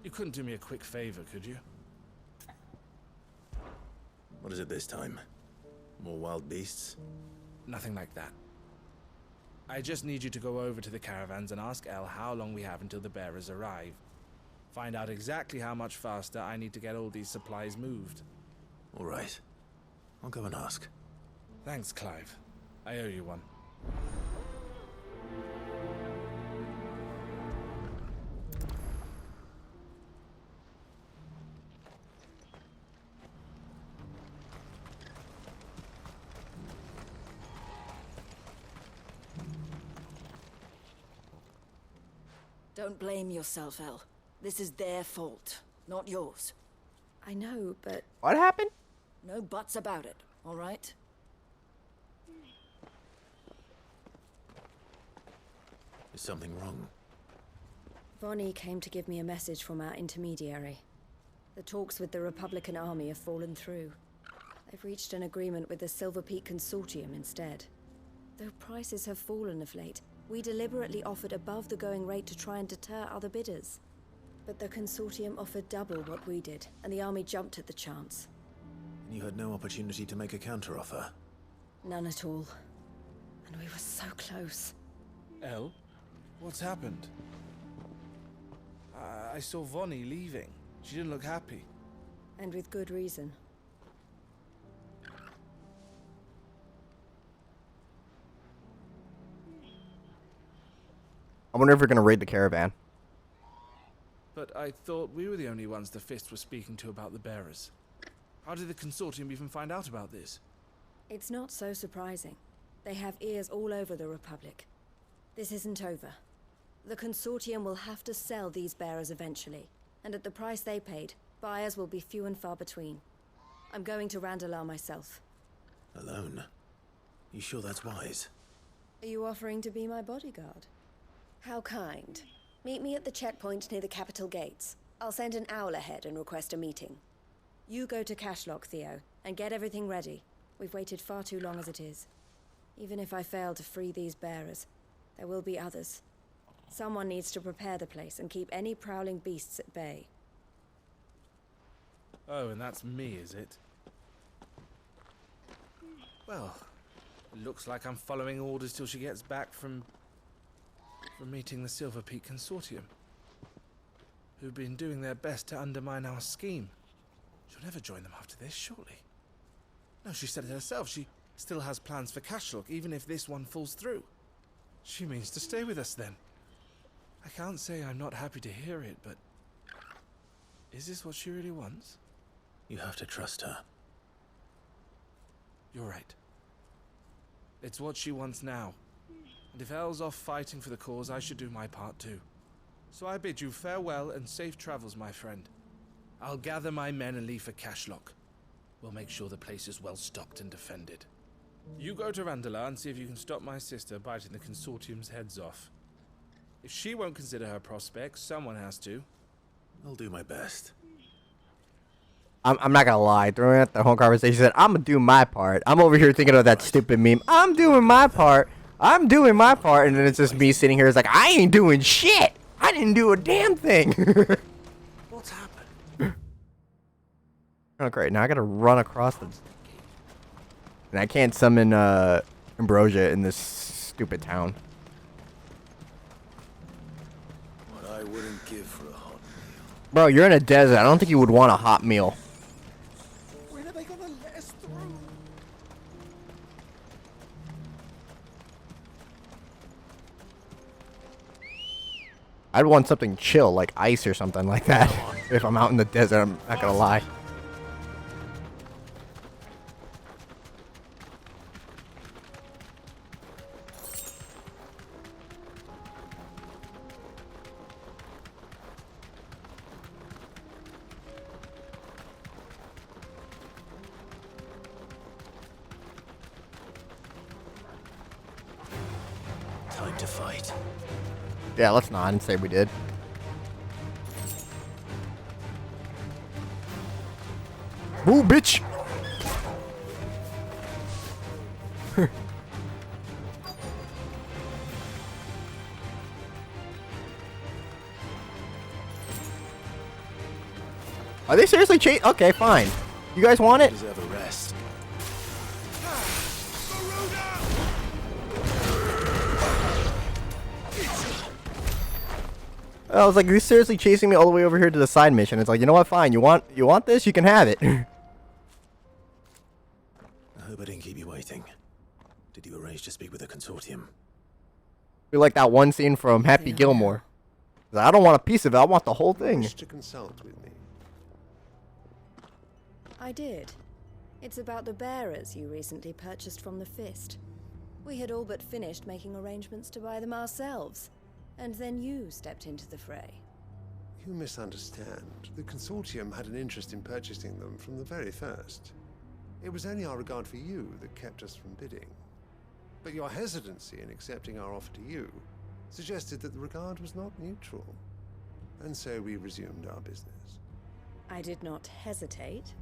You couldn't do me a quick favor, could you? What is it this time? More wild beasts? Nothing like that. I just need you to go over to the caravans and ask El how long we have until the bearers arrive. Find out exactly how much faster I need to get all these supplies moved. All right. I'll go and ask. Thanks, Clive. I owe you one. Don't blame yourself, El. This is their fault, not yours. I know, but... What happened? No buts about it, all right? Is something wrong? Vonnie came to give me a message from our intermediary. The talks with the Republican army have fallen through. They've reached an agreement with the Silver Peak Consortium instead. Though prices have fallen of late, we deliberately offered above the going rate to try and deter other bidders. But the Consortium offered double what we did, and the army jumped at the chance. And you had no opportunity to make a counteroffer? None at all. And we were so close. El? What's happened? I saw Vonnie leaving. She didn't look happy. And with good reason. I wonder if we're gonna raid the caravan. But I thought we were the only ones the Fist was speaking to about the bearers. How did the Consortium even find out about this? It's not so surprising. They have ears all over the Republic. This isn't over. The Consortium will have to sell these bearers eventually, and at the price they paid, buyers will be few and far between. I'm going to Randalar myself. Alone? You sure that's wise? Are you offering to be my bodyguard? How kind. Meet me at the checkpoint near the capital gates. I'll send an owl ahead and request a meeting. You go to Cashlock, Theo, and get everything ready. We've waited far too long as it is. Even if I fail to free these bearers, there will be others. Someone needs to prepare the place and keep any prowling beasts at bay. Oh, and that's me, is it? Well, it looks like I'm following orders till she gets back from meeting the Silver Peak Consortium. who've been doing their best to undermine our scheme. She'll never join them after this, surely. No, she said it herself. She still has plans for Cashlock, even if this one falls through. She means to stay with us then. I can't say I'm not happy to hear it, but... is this what she really wants? You have to trust her. You're right. It's what she wants now. And if Elle's off fighting for the cause, I should do my part too. So I bid you farewell and safe travels, my friend. I'll gather my men and leave for Cashlock. We'll make sure the place is well stocked and defended. You go to Randala and see if you can stop my sister biting the Consortium's heads off. If she won't consider her prospects, someone has to. I'll do my best. I'm not gonna lie. Throwing out the whole conversation, she said, "I'm gonna do my part." I'm over here thinking of that stupid meme. I'm doing my part. I'm doing my part, and then it's just me sitting here. It's like I ain't doing shit. I didn't do a damn thing. What's happened? Oh great! Now I gotta run across the. And I can't summon Ambrosia in this stupid town. What I wouldn't give for a hot meal. Bro, you're in a desert. I don't think you would want a hot meal. When are they gonna let us through? I'd want something chill, like ice or something like that. If I'm out in the desert, I'm not gonna lie. Time to fight. Yeah, let's not. I didn't say we did. Ooh, bitch! Are they seriously Okay, fine. You guys want it? Deserve a rest. I was like, you're seriously chasing me all the way over here to the side mission. It's like, you know what? Fine. You want this? You can have it. I hope I didn't keep you waiting. Did you arrange to speak with the Consortium? Feel like that one scene from Happy Gilmore. I don't want a piece of it. I want the whole thing. Wish to consult with me. I did. It's about the bearers you recently purchased from the Fist. We had all but finished making arrangements to buy them ourselves. And then you stepped into the fray. You misunderstand. The Consortium had an interest in purchasing them from the very first. It was only our regard for you that kept us from bidding. But your hesitancy in accepting our offer to you suggested that the regard was not mutual. And so we resumed our business. I did not hesitate.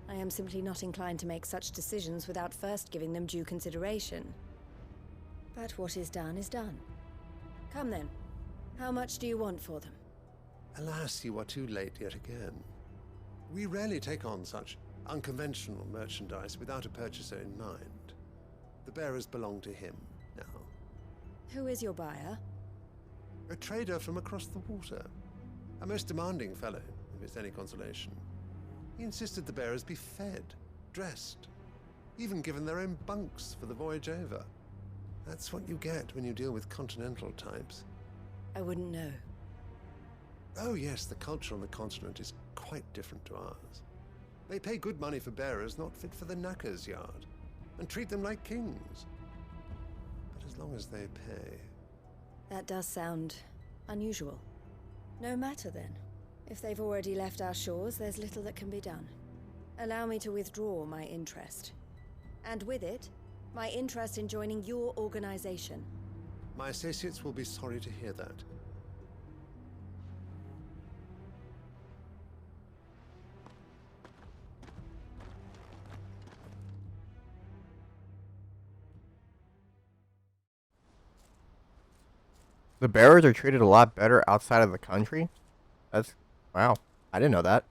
I am simply not inclined to make such decisions without first giving them due consideration. But what is done is done. Come then. How much do you want for them? Alas, you are too late yet again. We rarely take on such unconventional merchandise without a purchaser in mind. The bearers belong to him now. Who is your buyer? A trader from across the water. A most demanding fellow, if it's any consolation. He insisted the bearers be fed, dressed, even given their own bunks for the voyage over. That's what you get when you deal with continental types. I wouldn't know. Oh yes, the culture on the continent is quite different to ours. They pay good money for bearers not fit for the knacker's yard, and treat them like kings. But as long as they pay... That does sound unusual. No matter then. If they've already left our shores, there's little that can be done. Allow me to withdraw my interest. And with it, my interest in joining your organization. My associates will be sorry to hear that. The bearers are treated a lot better outside of the country? That's... wow. I didn't know that.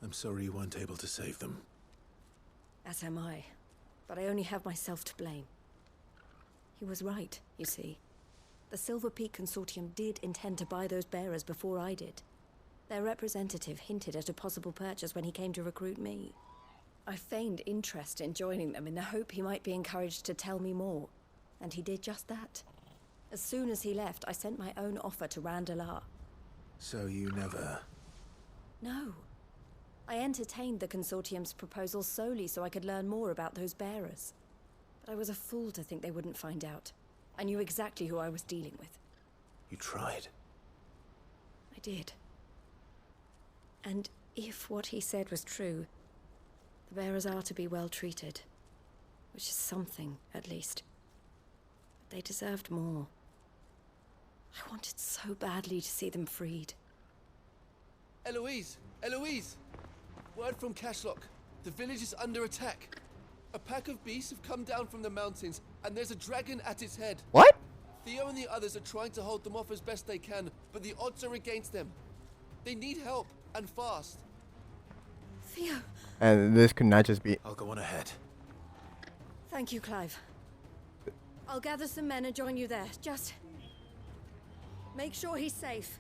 I'm sorry you weren't able to save them. As am I. But I only have myself to blame. He was right, you see. The Silver Peak Consortium did intend to buy those bearers before I did. Their representative hinted at a possible purchase when he came to recruit me. I feigned interest in joining them in the hope he might be encouraged to tell me more, and he did just that. As soon as he left, I sent my own offer to Randalar. So you never... No. I entertained the Consortium's proposal solely so I could learn more about those bearers. But I was a fool to think they wouldn't find out. I knew exactly who I was dealing with. You tried. I did. And if what he said was true, the bearers are to be well treated. Which is something, at least. But they deserved more. I wanted so badly to see them freed. Eloise! Eloise! Word from Cashlock. The village is under attack. A pack of beasts have come down from the mountains, and there's a dragon at its head. What? Theo and the others are trying to hold them off as best they can, but the odds are against them. They need help, and fast. Theo! And this could not just be... I'll go on ahead. Thank you, Clive. I'll gather some men and join you there. Just... make sure he's safe.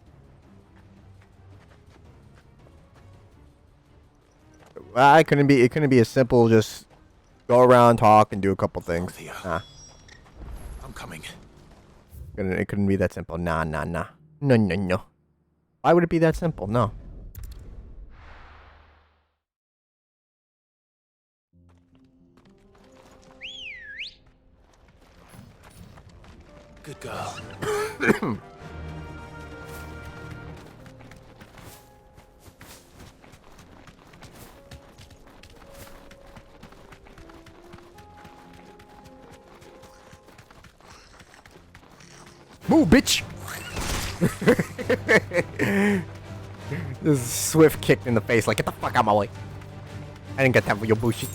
It couldn't be as simple, just go around, talk, and do a couple things. Nah. I'm coming. It couldn't be that simple. Nah. No. Why would it be that simple? No. Good girl. Move, bitch! This is swift kick in the face, like, get the fuck out of my way. I didn't get time for your bullshit.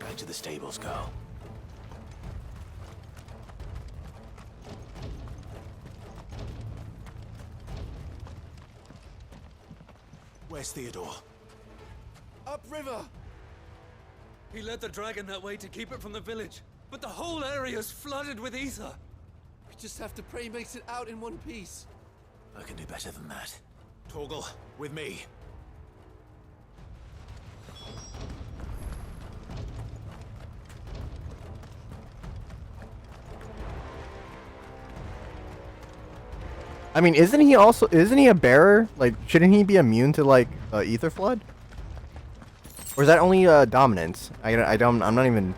Back to the stables, girl. Where's Theodore? Upriver! He led the dragon that way to keep it from the village, but the whole area's flooded with ether. We just have to pray he makes it out in one piece. I can do better than that. Torgal, with me. I mean, isn't he a bearer? Like, shouldn't he be immune to, like, ether flood? Or is that only dominance? I'm not even...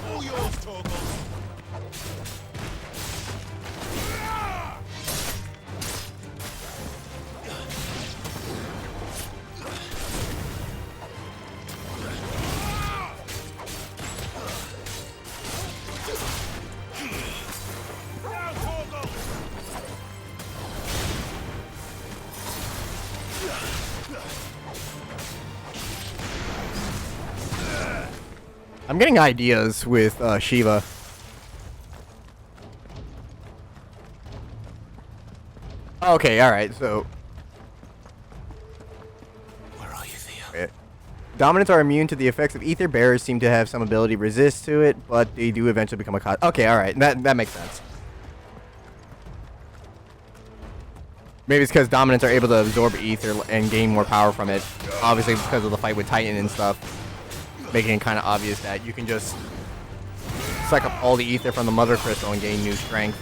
All yours, Torgal. I'm getting ideas with Shiva. Okay, alright, so... Where are you, Theo? Dominants are immune to the effects of ether. Bearers seem to have some ability to resist to it, but they do eventually become a cause. Okay, alright, that makes sense. Maybe it's because dominants are able to absorb ether and gain more power from it. Obviously, because of the fight with Titan and stuff. Making it kind of obvious that you can just suck up all the ether from the mother crystal and gain new strength.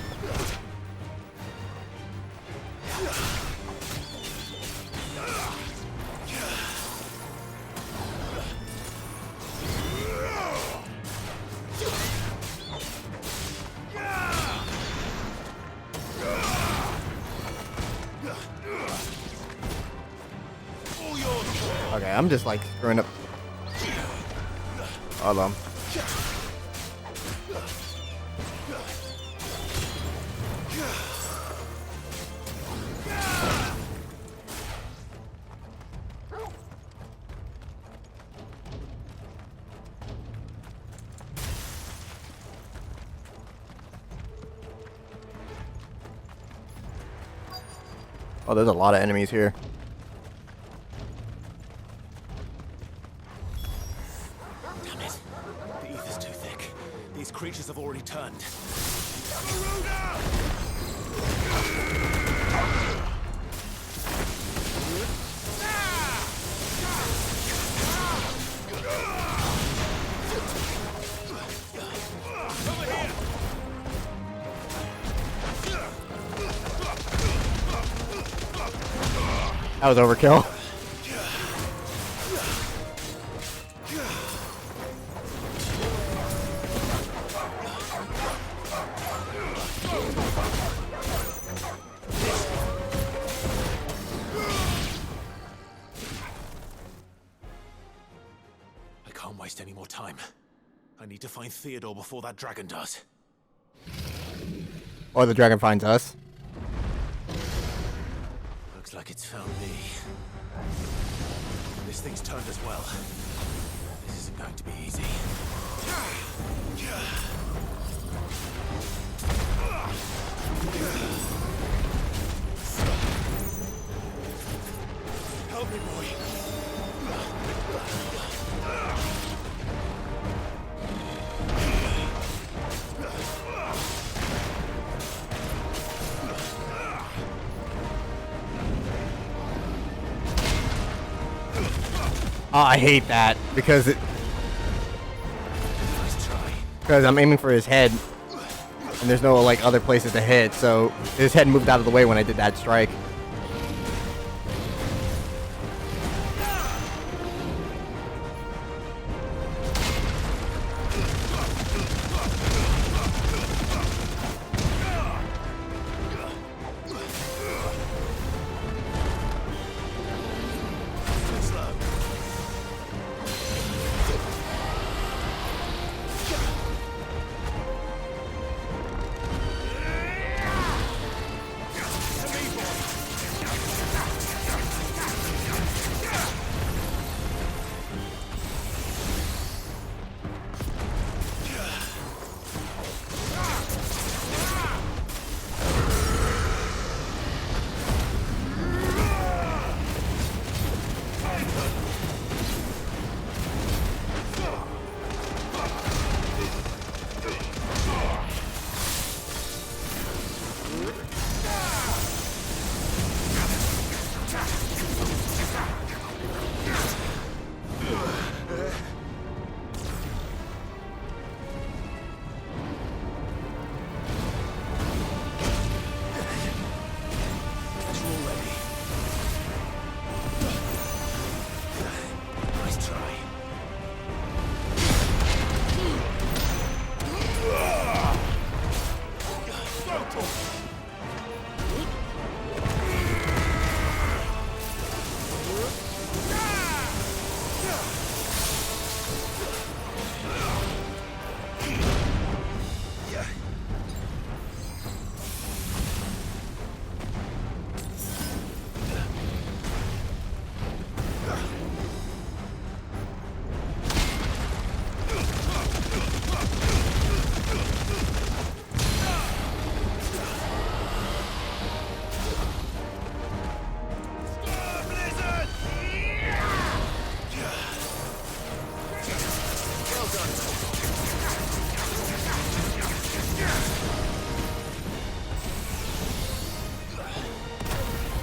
Okay, I'm just like screwing up. Hold on. Oh, there's a lot of enemies here. Damn it. The ether's too thick. These creatures have already turned. That was overkill. I can't waste any more time. I need to find Theodore before that dragon does. Or the dragon finds us. Looks like it's found me. This thing's turned as well. This isn't going to be easy. Help me, boy. Oh, I hate that because I'm aiming for his head and there's no like other places to hit, so his head moved out of the way when I did that strike.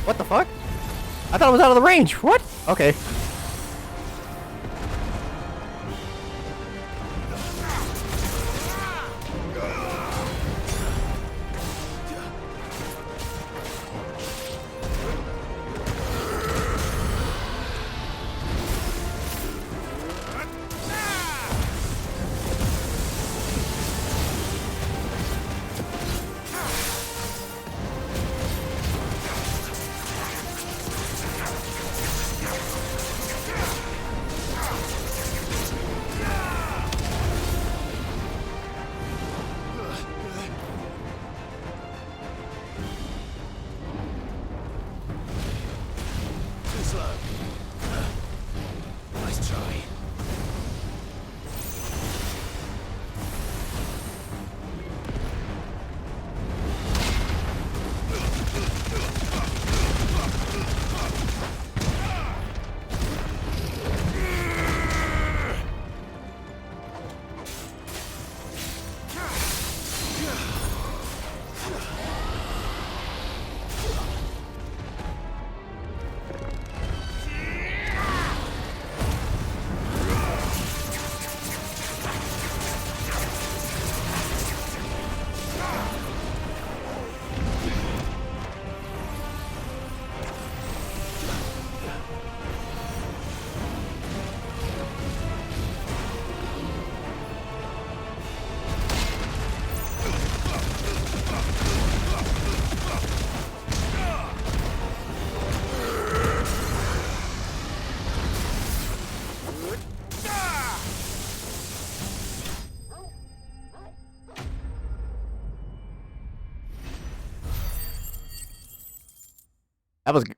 What the fuck? I thought it was out of the range. What? Okay.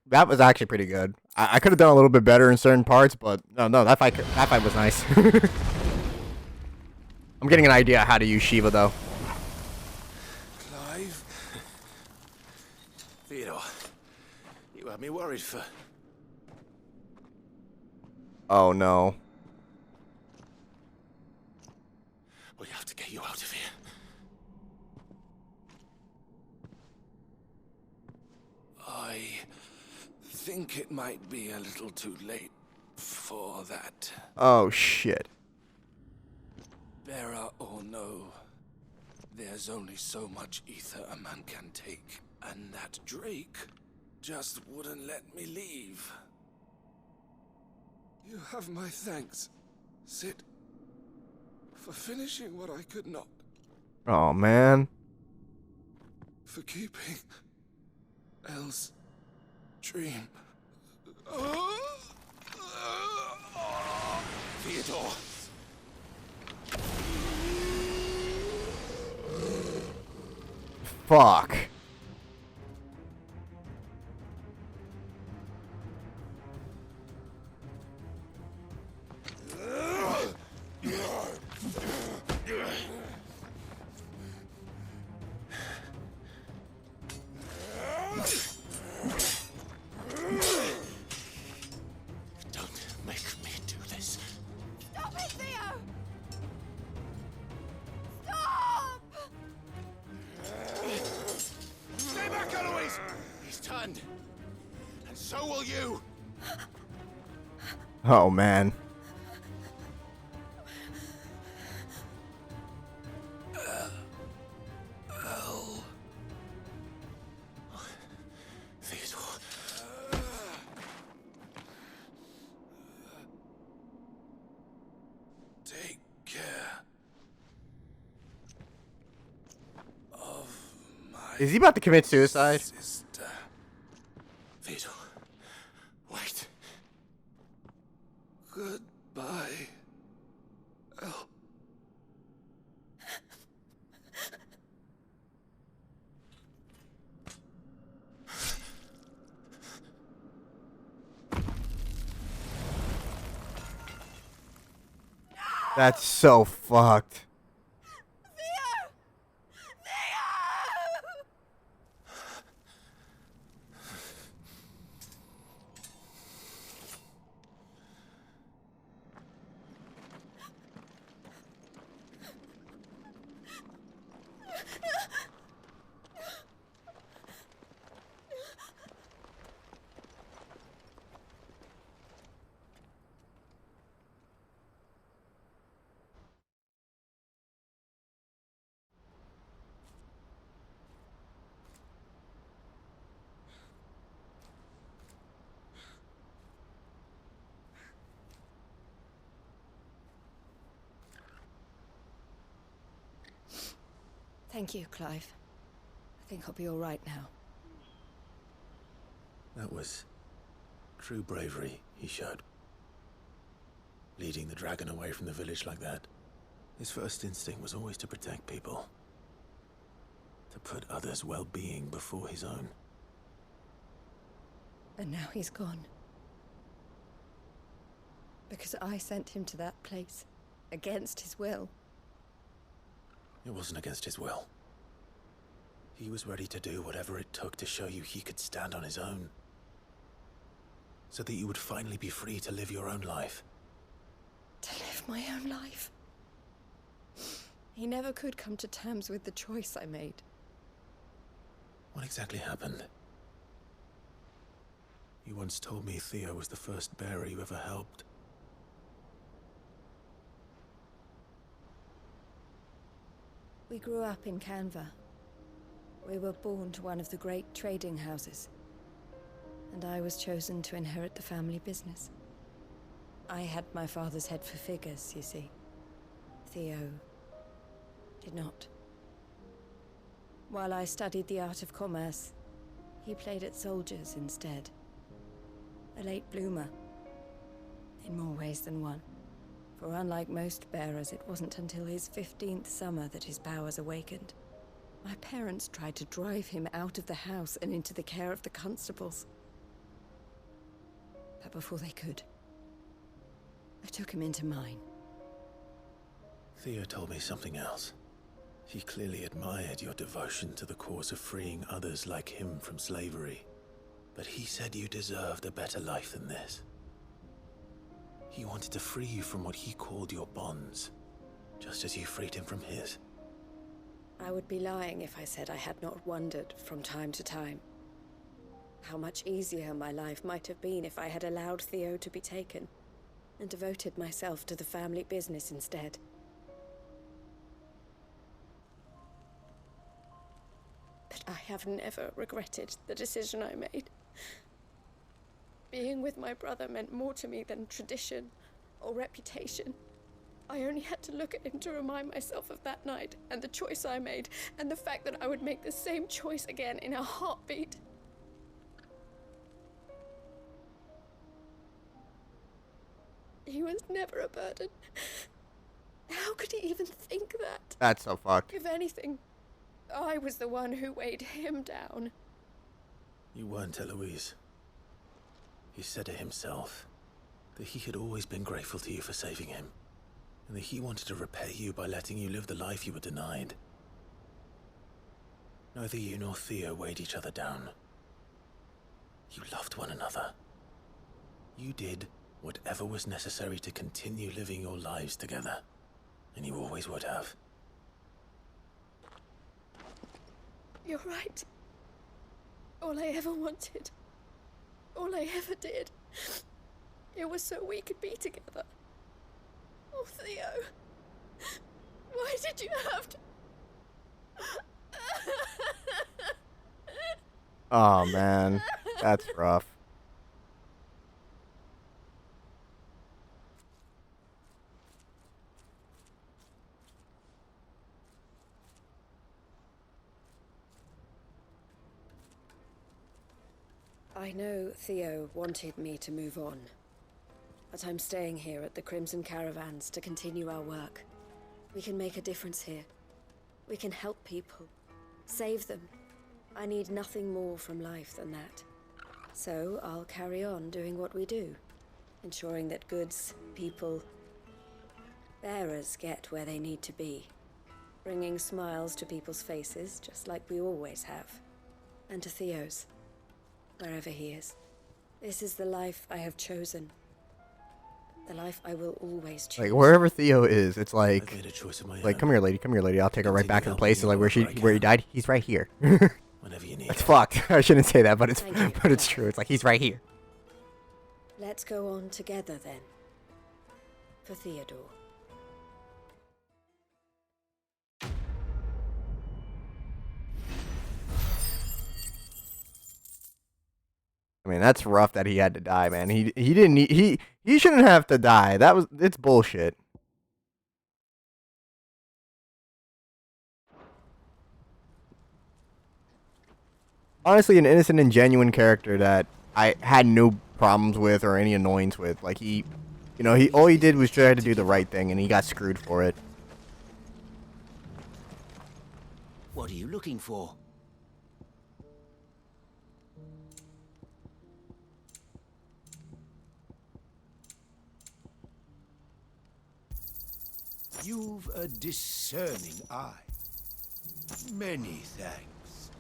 That was actually pretty good. I could have done a little bit better in certain parts, but no, that fight was nice. I'm getting an idea how to use Shiva though. Clive? Theodore, you had me worried for... Oh no. We have to get you out of here. I think it might be a little too late for that. Oh shit. Bearer or no, there's only so much ether a man can take, and that Drake just wouldn't let me leave. You have my thanks, Sid, for finishing what I could not, Oh man. for keeping Elle's dream. Theodore! Fuck. Don't make me do this. Stop it, Theo! Stop! Stay back, Eloise! He's turned. And so will you! Oh man. Elle. Theodore. Take care of my Is he about to commit suicide? sister. Theodore. Wait. Goodbye, Elle. That's so fucked. Thank you, Clive. I think I'll be all right now. That was true bravery he showed. Leading the dragon away from the village like that. His first instinct was always to protect people. To put others' well-being before his own. And now he's gone. Because I sent him to that place, against his will. It wasn't against his will. He was ready to do whatever it took to show you he could stand on his own. So that you would finally be free to live your own life. To live my own life. He never could come to terms with the choice I made. What exactly happened? You once told me Theo was the first bearer you ever helped. We grew up in Canva. We were born to one of the great trading houses. And I was chosen to inherit the family business. I had my father's head for figures, you see. Theo did not. While I studied the art of commerce, he played at soldiers instead. A late bloomer, in more ways than one. For unlike most bearers, it wasn't until his 15th summer that his powers awakened. My parents tried to drive him out of the house and into the care of the constables. But before they could, I took him into mine. Theo told me something else. He clearly admired your devotion to the cause of freeing others like him from slavery. But he said you deserved a better life than this. He wanted to free you from what he called your bonds, just as you freed him from his. I would be lying if I said I had not wondered from time to time how much easier my life might have been if I had allowed Theo to be taken and devoted myself to the family business instead. But I have never regretted the decision I made. Being with my brother meant more to me than tradition or reputation. I only had to look at him to remind myself of that night and the choice I made and the fact that I would make the same choice again in a heartbeat. He was never a burden. How could he even think that? That's so fucked. If anything, I was the one who weighed him down. You weren't, Eloise. He said it himself, that he had always been grateful to you for saving him, and that he wanted to repay you by letting you live the life you were denied. Neither you nor Theo weighed each other down. You loved one another. You did whatever was necessary to continue living your lives together, and you always would have. You're right. All I ever wanted, all I ever did, it was so we could be together. Oh, Theo, why did you have to... Oh, man. That's rough. I know Theo wanted me to move on, but I'm staying here at the Crimson Caravans to continue our work. We can make a difference here. We can help people, save them. I need nothing more from life than that. So I'll carry on doing what we do, ensuring that goods, people, bearers get where they need to be, bringing smiles to people's faces just like we always have, and to Theo's. Wherever he is. This is the life I have chosen. The life I will always choose. Like, wherever Theo is, it's like... I've made a choice of my Like, own. come here, lady. I'll take her right back to the place. Like, where he died, he's right here. Whenever you need It's it. fucked. I shouldn't say that, but it's Thank you. but it's true. It's like, he's right here. Let's go on together then. For Theodore. I mean, that's rough that he had to die, man. He didn't need, he shouldn't have to die. It's bullshit. Honestly, an innocent and genuine character that I had no problems with or any annoyance with. Like, all he did was try to do the right thing, and he got screwed for it. What are you looking for? You've a discerning eye. Many thanks.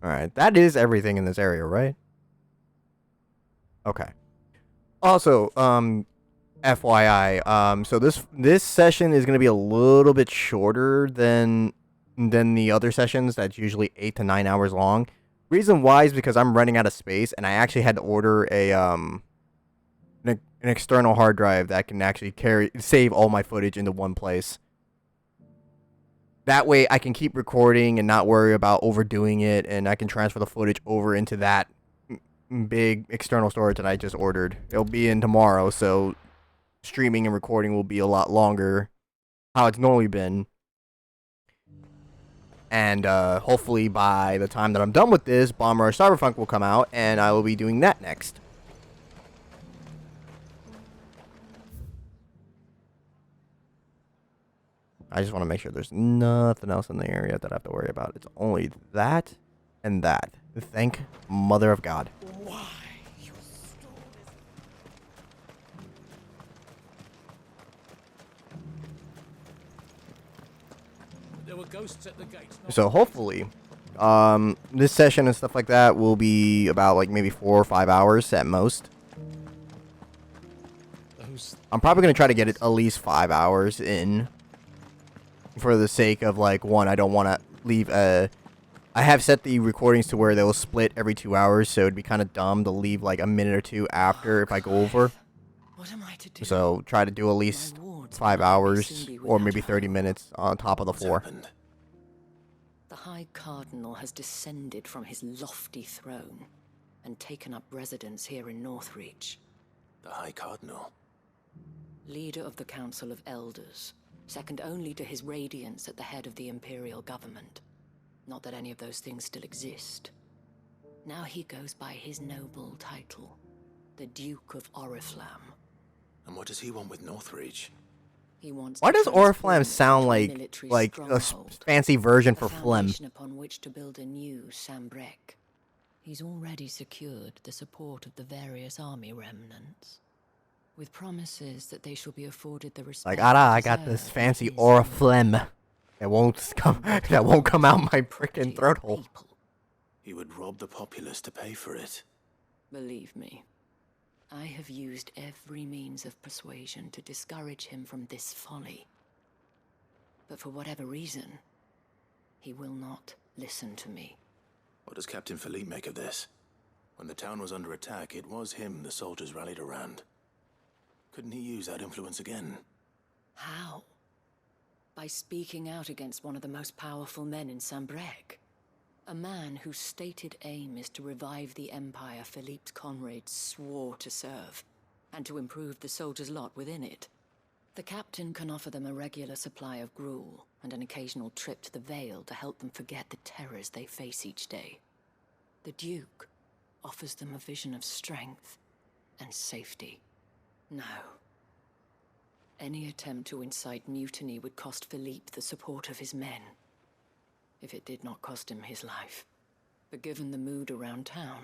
Alright, that is everything in this area, right? Okay. Also, FYI, so this session is going to be a little bit shorter than the other sessions. That's usually 8 to 9 hours long. Reason why is because I'm running out of space, and I actually had to order an external hard drive that can actually save all my footage into one place. That way I can keep recording and not worry about overdoing it, and I can transfer the footage over into that big external storage that I just ordered. It'll be in tomorrow, so streaming and recording will be a lot longer how it's normally been. And hopefully by the time that I'm done with this, Bomber or Cyberpunk will come out, and I will be doing that next. I just want to make sure there's nothing else in the area that I have to worry about. It's only that and that. Thank Mother of God. Why, you There were ghosts at the gate. So hopefully, this session and stuff like that will be about like maybe 4 or 5 hours at most. I'm probably gonna try to get it at least 5 hours in, for the sake of like, one, I don't want to leave I have set the recordings to where they'll split every 2 hours, so it'd be kind of dumb to leave like a minute or two after if I go over. What am I to do? So try to do at least 5 hours or maybe 30 minutes on top of the 4. The High Cardinal has descended from his lofty throne and taken up residence here in Northreach. The High Cardinal? Leader of the Council of Elders, second only to his radiance at the head of the Imperial government. Not that any of those things still exist. Now he goes by his noble title, the Duke of Oriflamme. And what does he want with Northreach? He wants Why to does transform Oriflamme it sound into a like military a stronghold, fancy version a for phlegm? foundation upon which to build a new Sambrec. He's already secured the support of the various army remnants, with promises that they shall be afforded the respect. Like, I got this fancy Oriflamme that won't come out my freaking throat hole. He would rob the populace to pay for it. Believe me, I have used every means of persuasion to discourage him from this folly. But for whatever reason, he will not listen to me. What does Captain Philippe make of this? When the town was under attack, it was him the soldiers rallied around. Couldn't he use that influence again? How? By speaking out against one of the most powerful men in Sambrec. A man whose stated aim is to revive the empire Philippe's comrades swore to serve, and to improve the soldiers' lot within it. The captain can offer them a regular supply of gruel, and an occasional trip to the Vale to help them forget the terrors they face each day. The Duke offers them a vision of strength and safety. No. Any attempt to incite mutiny would cost Philippe the support of his men, if it did not cost him his life. But given the mood around town,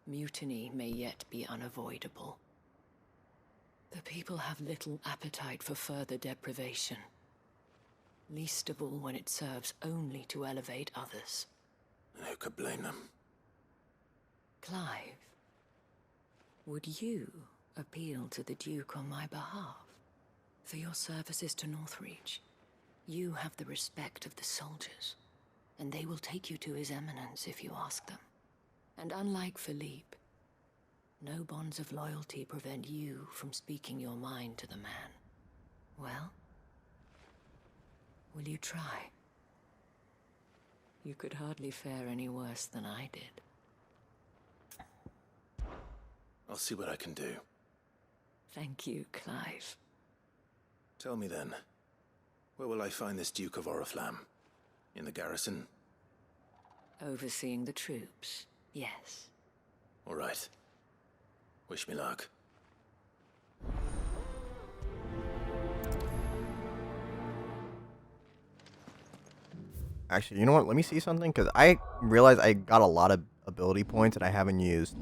mutiny may yet be unavoidable. The people have little appetite for further deprivation, least of all when it serves only to elevate others. Who could blame them? Clive, would you appeal to the Duke on my behalf? For your services to Northreach, you have the respect of the soldiers, and they will take you to His Eminence if you ask them. And unlike Philippe, no bonds of loyalty prevent you from speaking your mind to the man. Well, will you try? You could hardly fare any worse than I did. I'll see what I can do. Thank you, Clive. Tell me then, where will I find this Duke of Oriflamme? In the garrison? Overseeing the troops, yes. All right. Wish me luck. Actually, you know what? Let me see something, because I realized I got a lot of ability points that I haven't used.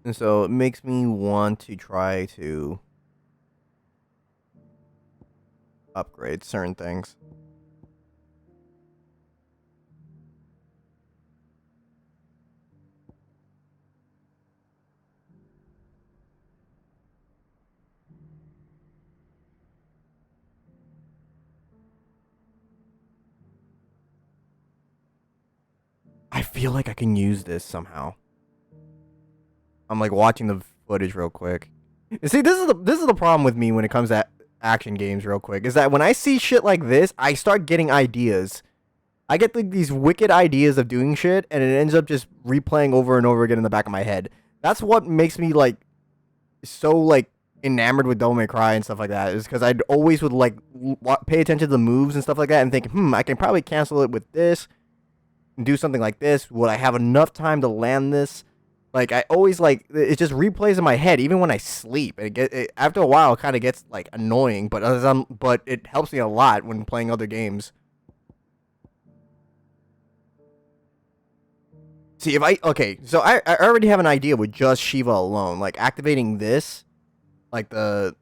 And so it makes me want to try to upgrade certain things. I feel like I can use this somehow. I'm like watching the footage real quick. You see, this is the problem with me when it comes to action games real quick, is that when I see shit like this, I start getting ideas. I get these wicked ideas of doing shit, and it ends up just replaying over and over again in the back of my head. That's what makes me like so like enamored with Devil May Cry and stuff like that, is because I'd always would like pay attention to the moves and stuff like that and think, I can probably cancel it with this and do something like this. Would I have enough time to land this? Like, I always, like, it just replays in my head, even when I sleep. After a while, it kind of gets, like, annoying, but it helps me a lot when playing other games. See, okay, so I already have an idea with just Shiva alone. Like, activating this, like, the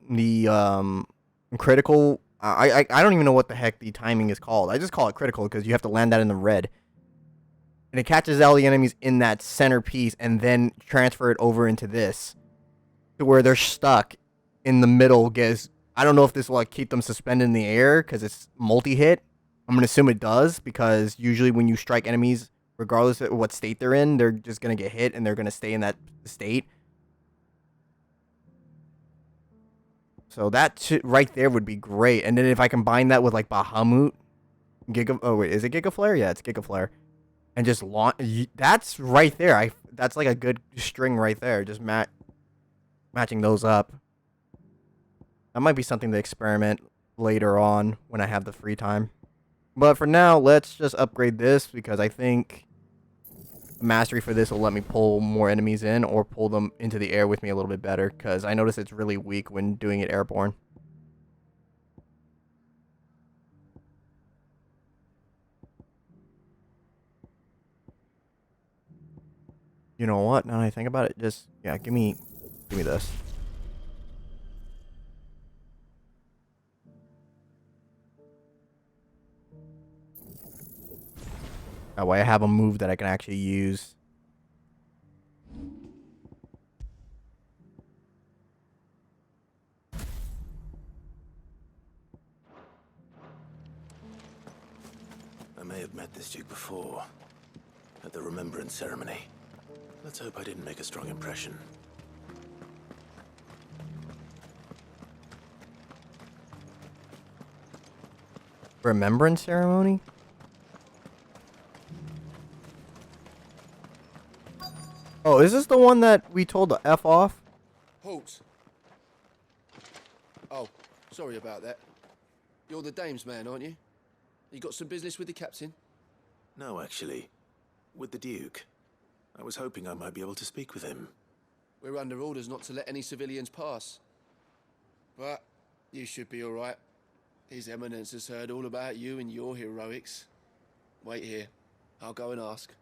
critical I don't even know what the heck the timing is called. I just call it critical because you have to land that in the red. And it catches all the enemies in that center piece and then transfer it over into this to where they're stuck in the middle. I don't know if this will like keep them suspended in the air because it's multi-hit. I'm going to assume it does because usually when you strike enemies, regardless of what state they're in, they're just going to get hit and they're going to stay in that state. So that right there would be great. And then if I combine that with like Bahamut, oh wait, is it Giga Flare? Yeah, it's Giga Flare. And just launch. That's right there. That's like a good string right there. Just matching those up. That might be something to experiment later on when I have the free time. But for now, let's just upgrade this because I think mastery for this will let me pull more enemies in or pull them into the air with me a little bit better because I notice it's really weak when doing it airborne. You know what? Now that I think about it, just give me this. That way I have a move that I can actually use. I may have met this duke before, at the Remembrance Ceremony. Let's hope I didn't make a strong impression. Remembrance Ceremony? Oh, is this the one that we told to F off? Halt! Oh, sorry about that. You're the dame's man, aren't you? You got some business with the captain? No, actually. With the duke. I was hoping I might be able to speak with him. We're under orders not to let any civilians pass. But you should be all right. His Eminence has heard all about you and your heroics. Wait here. I'll go and ask.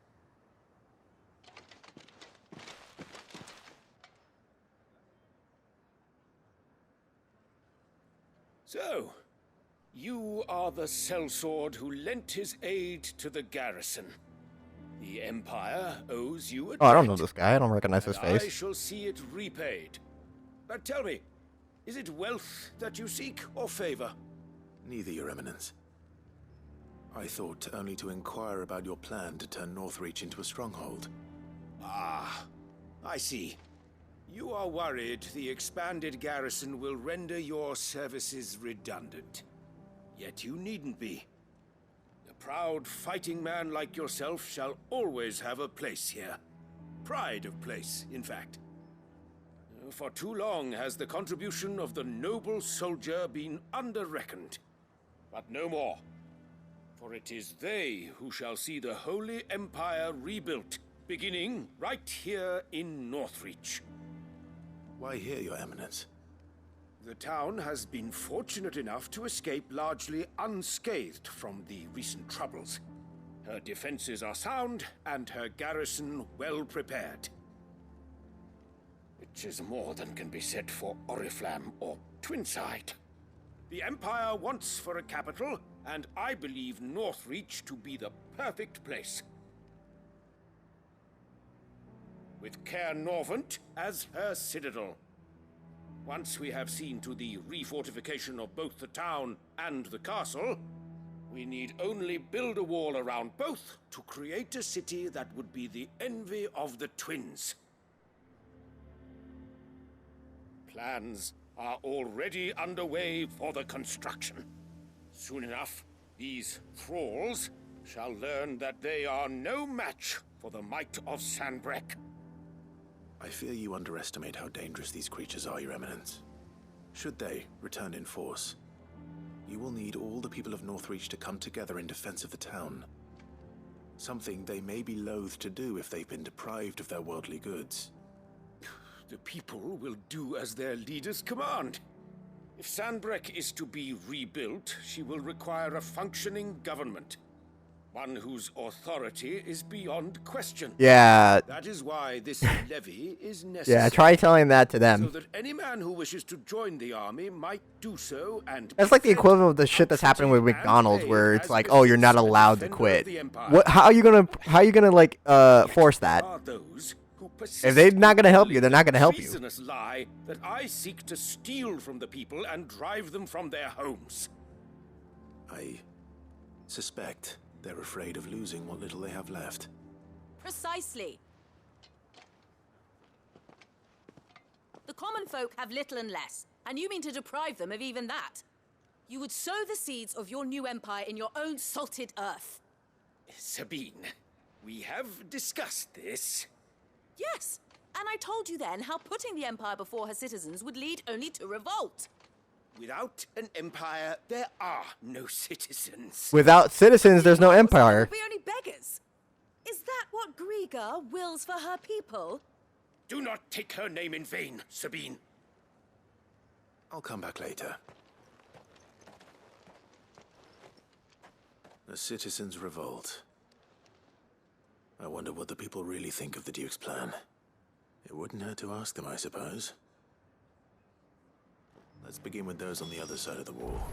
So, you are the sellsword who lent his aid to the garrison. The Empire owes you a debt. Oh, I don't know this guy. I don't recognize his I face. shall see it repaid. But tell me, is it wealth that you seek or favor? Neither, Your Eminence. I thought only to inquire about your plan to turn Northreach into a stronghold. Ah, I see. You are worried the expanded garrison will render your services redundant. Yet you needn't be. A proud fighting man like yourself shall always have a place here. Pride of place, in fact. For too long has the contribution of the noble soldier been under-reckoned. But no more. For it is they who shall see the Holy Empire rebuilt, beginning right here in Northreach. Why here, Your Eminence? The town has been fortunate enough to escape largely unscathed from the recent troubles. Her defenses are sound, and her garrison well prepared. Which is more than can be said for Oriflamme or Twinside. The Empire wants for a capital, and I believe Northreach to be the perfect place. With Caer Norvent as her citadel. Once we have seen to the refortification of both the town and the castle, we need only build a wall around both to create a city that would be the envy of the twins. Plans are already underway for the construction. Soon enough, these thralls shall learn that they are no match for the might of Sanbreque. I fear you underestimate how dangerous these creatures are, Your Eminence. Should they return in force, you will need all the people of Northreach to come together in defense of the town. Something they may be loath to do if they've been deprived of their worldly goods. The people will do as their leaders command. If Sanbreque is to be rebuilt, she will require a functioning government. one whose authority is beyond question. Yeah. That is why this levy is necessary. Yeah, try telling that to them. So that any man who wishes to join the army might do so and That's like the equivalent of the shit that's happening with McDonald's, where it's like, oh, you're not allowed to quit. What? How are you gonna like force that? If they're not gonna help you, they're not gonna help you. Treasonous lie that I seek to steal from the people and drive them from their homes. I suspect they're afraid of losing what little they have left. Precisely. The common folk have little and less, and you mean to deprive them of even that? You would sow the seeds of your new empire in your own salted earth. Sabine, we have discussed this. Yes, and I told you then how putting the empire before her citizens would lead only to revolt. Without an empire, there are no citizens. Without citizens, there's no empire. We're only beggars. Is that what Griga wills for her people? Do not take her name in vain, Sabine. I'll come back later. The citizens revolt. I wonder what the people really think of the Duke's plan. It wouldn't hurt to ask them, I suppose. Let's begin with those on the other side of the wall.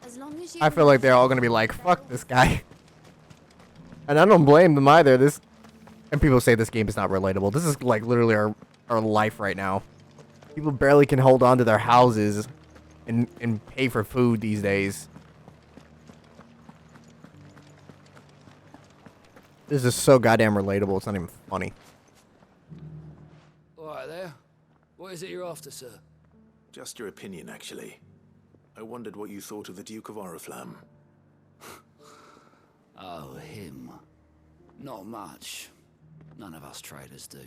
As long as you I feel like they're all gonna be like, fuck this guy. And I don't blame them either. And people say this game is not relatable. This is like literally our life right now. People barely can hold on to their houses and pay for food these days. This is so goddamn relatable, it's not even funny. All right there. What is it you're after, sir? Just your opinion, actually. I wondered what you thought of the Duke of Oriflamme. Oh, him. Not much. None of us traders do.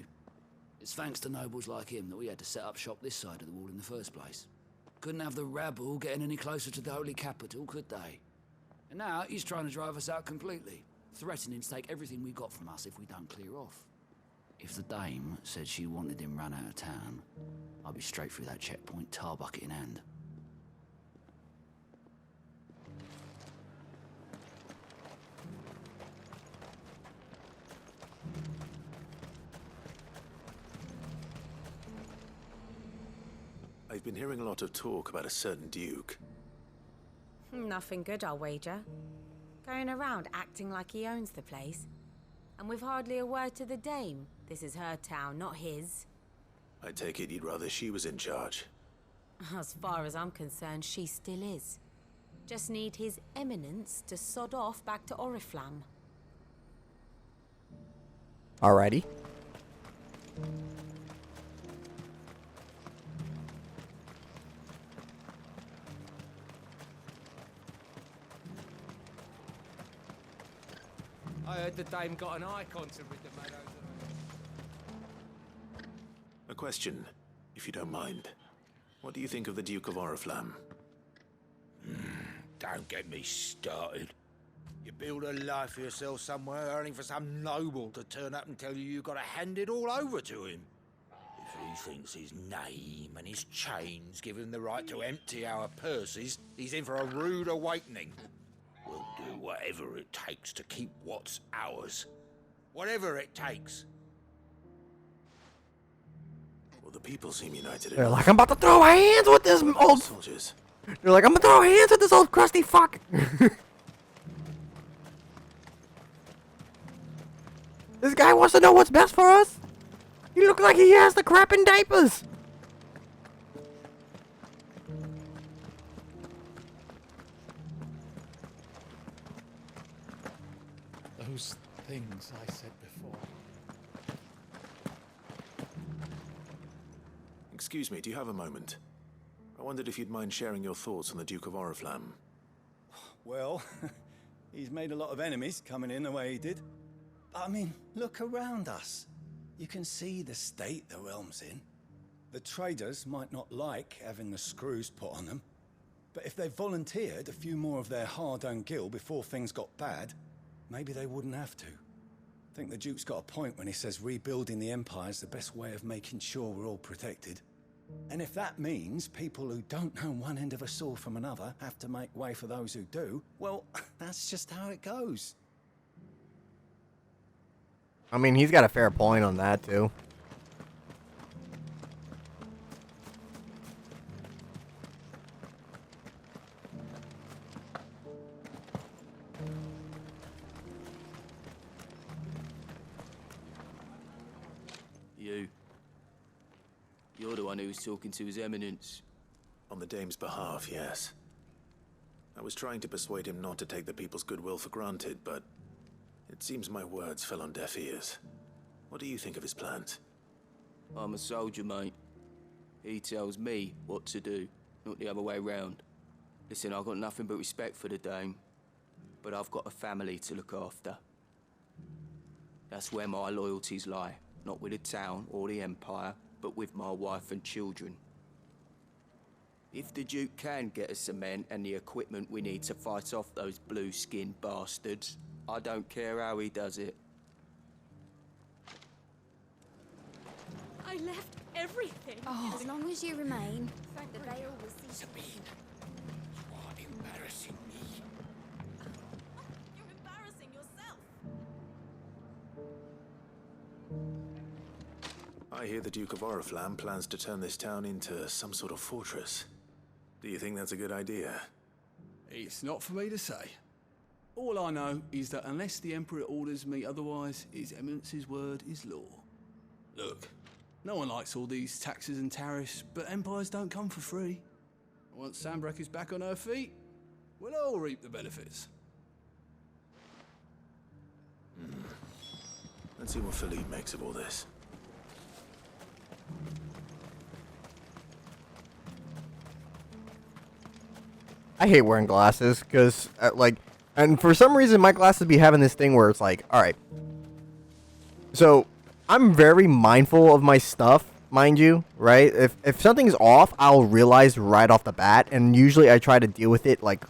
It's thanks to nobles like him that we had to set up shop this side of the wall in the first place. Couldn't have the rabble getting any closer to the holy capital, could they? And now he's trying to drive us out completely, threatening to take everything we got from us if we don't clear off. If the dame said she wanted him run out of town, I'd be straight through that checkpoint, tar bucket in hand. I've been hearing a lot of talk about a certain Duke. Nothing good, I'll wager. Going around acting like he owns the place. And with hardly a word to the dame. This is her town, not his. I take it you'd rather she was in charge. As far as I'm concerned, she still is. Just need his eminence to sod off back to Oriflamme. Alrighty. I heard the dame got an icon to rid the meadows of. A question, if you don't mind. What do you think of the Duke of Oriflamme? Don't get me started. You build a life for yourself somewhere, only for some noble to turn up and tell you got to hand it all over to him. If he thinks his name and his chains give him the right to empty our purses, he's in for a rude awakening. We'll do whatever it takes to keep what's ours. Whatever it takes. Well, the people seem united. They're like, I'm about to throw hands with this old soldiers. They're like, I'm gonna throw hands with this old crusty fuck. This guy wants to know what's best for us. He look like he has the crap in diapers. Those things I said before. Excuse me, do you have a moment? I wondered if you'd mind sharing your thoughts on the Duke of Oriflamme. Well, he's made a lot of enemies coming in the way he did. I mean, look around us. You can see the state the realm's in. The traders might not like having the screws put on them, but if they volunteered a few more of their hard-earned gil before things got bad, maybe they wouldn't have to. I think the Duke's got a point when he says rebuilding the Empire is the best way of making sure we're all protected. And if that means people who don't know one end of a sword from another have to make way for those who do, well, that's just how it goes. I mean, he's got a fair point on that, too. You're the one who was talking to His Eminence. On the Dame's behalf, yes. I was trying to persuade him not to take the people's goodwill for granted, but it seems my words fell on deaf ears. What do you think of his plans? I'm a soldier, mate. He tells me what to do, not the other way round. Listen, I've got nothing but respect for the Dame, but I've got a family to look after. That's where my loyalties lie, not with the town or the Empire, but with my wife and children. If the Duke can get us the men and the equipment we need to fight off those blue-skinned bastards, I don't care how he does it. I left everything. As long as you remain, the veil will cease. Sabine, you are embarrassing me. You're embarrassing yourself. I hear the Duke of Oriflamme plans to turn this town into some sort of fortress. Do you think that's a good idea? It's not for me to say. All I know is that unless the Emperor orders me otherwise, His Eminence's word is law. Look, no one likes all these taxes and tariffs, but empires don't come for free. Once Sanbreque is back on her feet, we'll all reap the benefits. Let's see what Philippe makes of all this. I hate wearing glasses because, and for some reason, my glasses be having this thing where it's like, all right. So, I'm very mindful of my stuff, mind you, right? If something's off, I'll realize right off the bat, and usually I try to deal with it, like,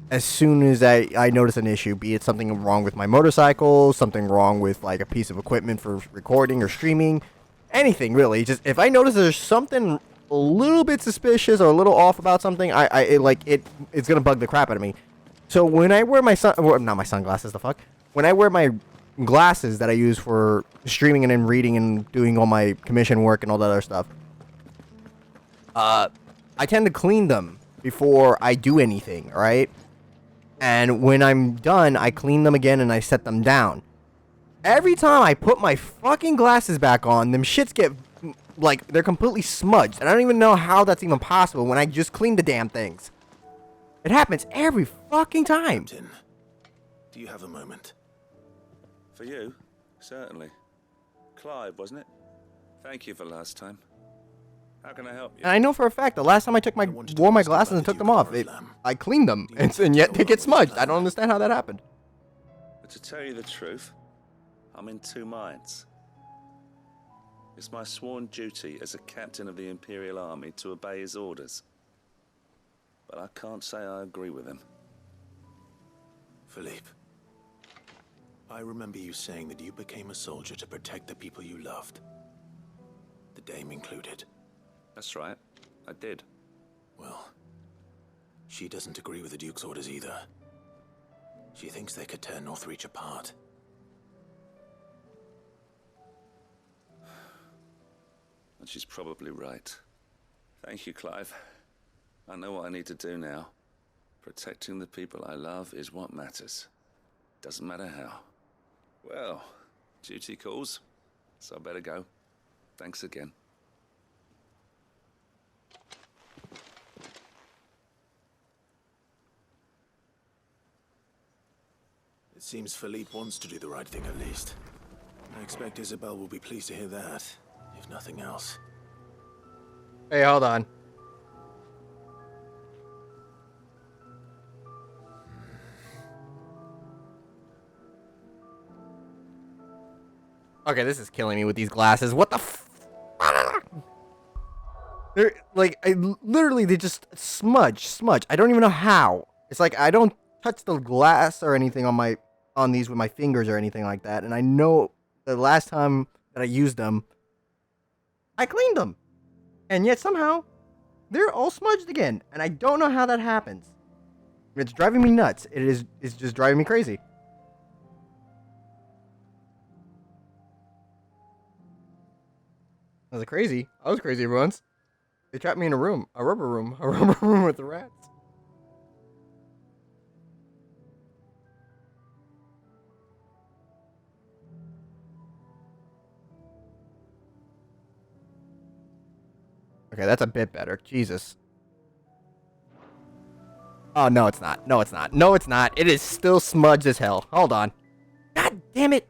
as soon as I notice an issue, be it something wrong with my motorcycle, something wrong with, like, a piece of equipment for recording or streaming, anything, really. Just, if I notice there's something a little bit suspicious or a little off about something, it's gonna bug the crap out of me. So when I wear my not my sunglasses, the fuck. When I wear my glasses that I use for streaming and then reading and doing all my commission work and all that other stuff, I tend to clean them before I do anything, right? And when I'm done, I clean them again and I set them down. Every time I put my fucking glasses back on, them shits get, like, they're completely smudged. And I don't even know how that's even possible when I just clean the damn things. It happens every fucking time. Captain, do you have a moment? For you? Certainly. Clive, wasn't it? Thank you for last time. How can I help you? And I know for a fact the last time I wore my glasses and took them off, I cleaned them, and yet they get smudged. I don't understand how that happened. But to tell you the truth, I'm in two minds. It's my sworn duty as a captain of the Imperial Army to obey his orders. But I can't say I agree with him. Philippe, I remember you saying that you became a soldier to protect the people you loved. The Dame included. That's right, I did. Well, she doesn't agree with the Duke's orders either. She thinks they could tear Northreach apart. And she's probably right. Thank you, Clive. I know what I need to do now. Protecting the people I love is what matters. Doesn't matter how. Well, duty calls, so I better go. Thanks again. It seems Philippe wants to do the right thing at least. I expect Isabel will be pleased to hear that, if nothing else. Hey, hold on. Okay, this is killing me with these glasses. What the f... They're, like, literally, they just smudge. I don't even know how. It's like, I don't touch the glass or anything on these with my fingers or anything like that. And I know the last time that I used them, I cleaned them. And yet somehow, they're all smudged again. And I don't know how that happens. It's driving me nuts. It's just driving me crazy. I was crazy. I was crazy once. They trapped me in a room. A rubber room with the rats. Okay, that's a bit better. Jesus. Oh, no, it's not. No, it's not. No, it's not. It is still smudged as hell. Hold on. God damn it.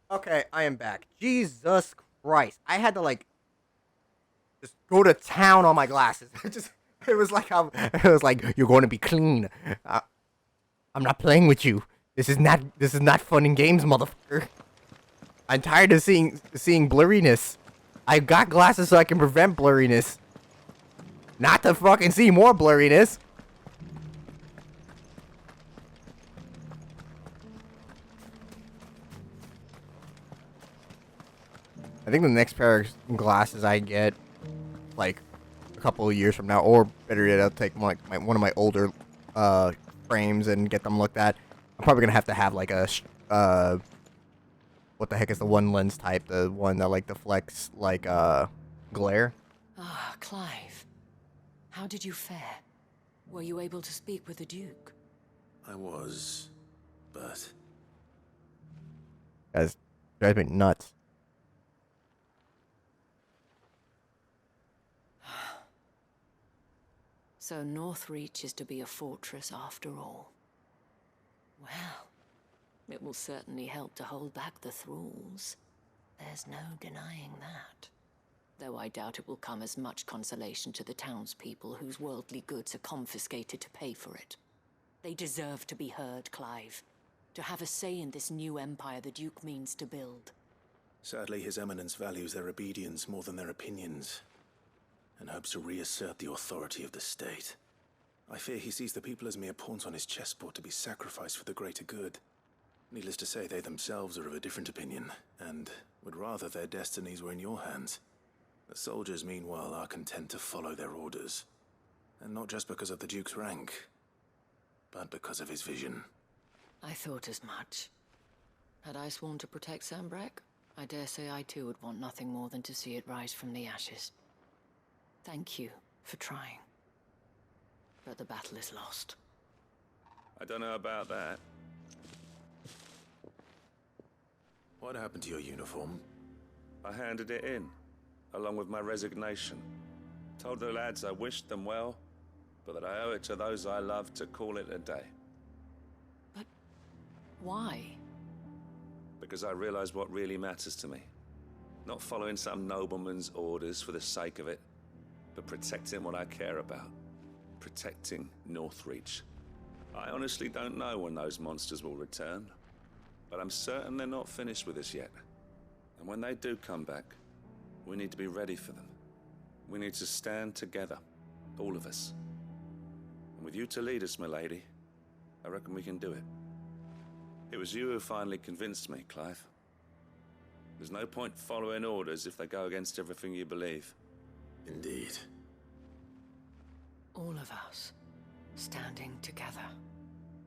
Okay, I am back. Jesus Christ. I had to, like, just go to town on my glasses. It was like, you're going to be clean. I'm not playing with you. This is not fun and games, motherfucker. I'm tired of seeing blurriness. I got glasses so I can prevent blurriness. Not to fucking see more blurriness. I think the next pair of glasses I get, like, a couple of years from now, or better yet, I'll take one of my older frames and get them looked at. I'm probably gonna have to have like a what the heck is the one lens type? The one that like deflects like glare. Ah, Clive. How did you fare? Were you able to speak with the Duke? I was, but Guys, drives me nuts. So Northreach is to be a fortress after all. Well, it will certainly help to hold back the thralls. There's no denying that. though I doubt it will come as much consolation to the townspeople whose worldly goods are confiscated to pay for it. They deserve to be heard, Clive, to have a say in this new empire the Duke means to build. Sadly, His Eminence values their obedience more than their opinions, and hopes to reassert the authority of the state. I fear he sees the people as mere pawns on his chessboard to be sacrificed for the greater good. Needless to say, they themselves are of a different opinion, and would rather their destinies were in your hands. The soldiers, meanwhile, are content to follow their orders. And not just because of the Duke's rank, but because of his vision. I thought as much. Had I sworn to protect Sanbreque, I dare say I too would want nothing more than to see it rise from the ashes. Thank you for trying. But the battle is lost. I don't know about that. What happened to your uniform? I handed it in, along with my resignation. Told the lads I wished them well, but that I owe it to those I love to call it a day. Why? Because I realize what really matters to me. Not following some nobleman's orders for the sake of it, but protecting what I care about. Protecting Northreach. I honestly don't know when those monsters will return, but I'm certain they're not finished with us yet. And when they do come back, we need to be ready for them. We need to stand together, all of us. And with you to lead us, milady, I reckon we can do it. It was you who finally convinced me, Clive. There's no point following orders if they go against everything you believe. Indeed. All of us, standing together.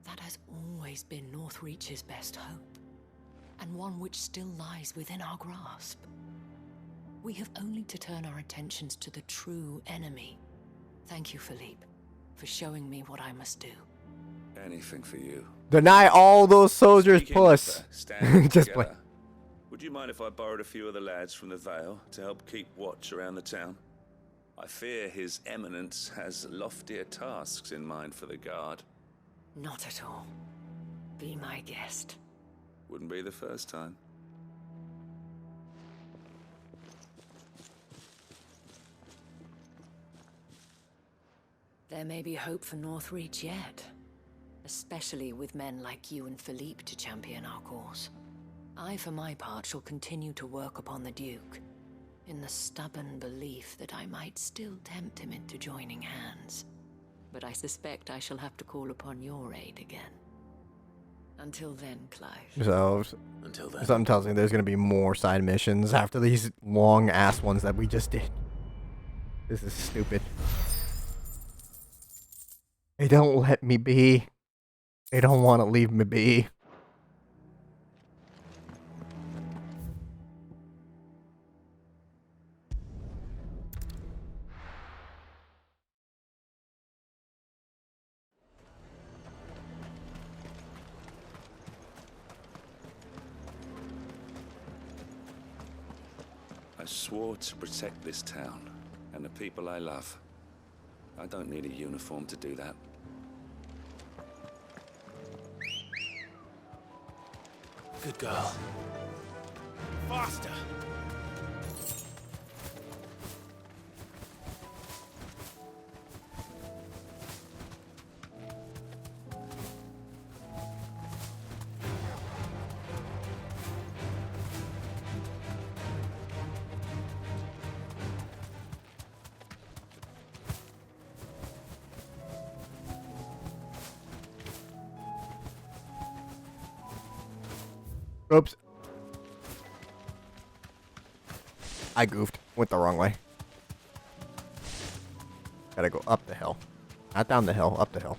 That has always been Northreach's best hope, and one which still lies within our grasp. We have only to turn our attentions to the true enemy. Thank you, Philippe, for showing me what I must do. Anything for you. Deny all those soldiers, Speaking of, puss. standing Just play. together, would you mind if I borrowed a few of the lads from the Vale to help keep watch around the town? I fear His Eminence has loftier tasks in mind for the guard. Not at all. Be my guest. Wouldn't be the first time. There may be hope for Northreach yet, especially with men like you and Philippe to champion our cause. I, for my part, shall continue to work upon the Duke, in the stubborn belief that I might still tempt him into joining hands. But I suspect I shall have to call upon your aid again. Until then, Clive. So, Until then. something tells me there's going to be more side missions after these long-ass ones that we just did. This is stupid. They don't let me be. They don't want to leave me be. I swore to protect this town and the people I love. I don't need a uniform to do that. Good girl. Faster! Oops. I goofed. Went the wrong way. Gotta go up the hill. Not down the hill, up the hill.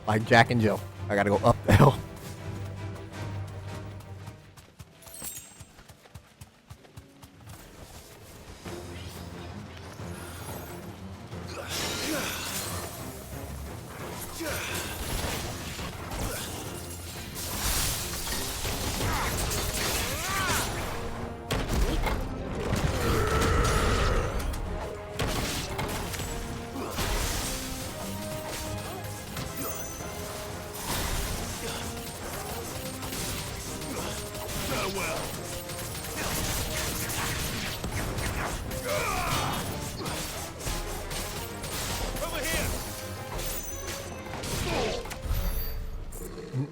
Like Jack and Jill. I gotta go up the hill. well. Over here.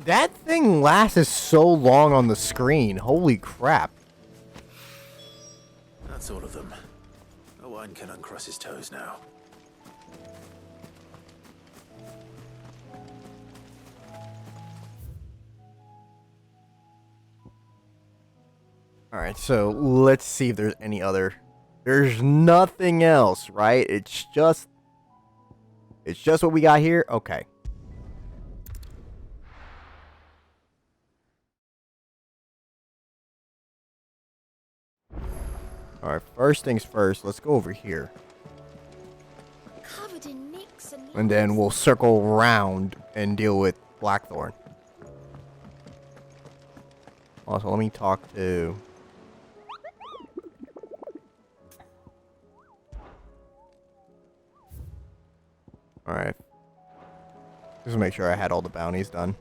That thing lasts so long on the screen. Holy crap. That's all of them. No one can uncross his toes now. Alright, so let's see if there's any other. There's nothing else, right? It's just what we got here? Okay. Alright, first things first, let's go over here. Covered in nicks and And then we'll circle around and deal with Blackthorn. Also, let me talk to... Alright. Just make sure I had all the bounties done.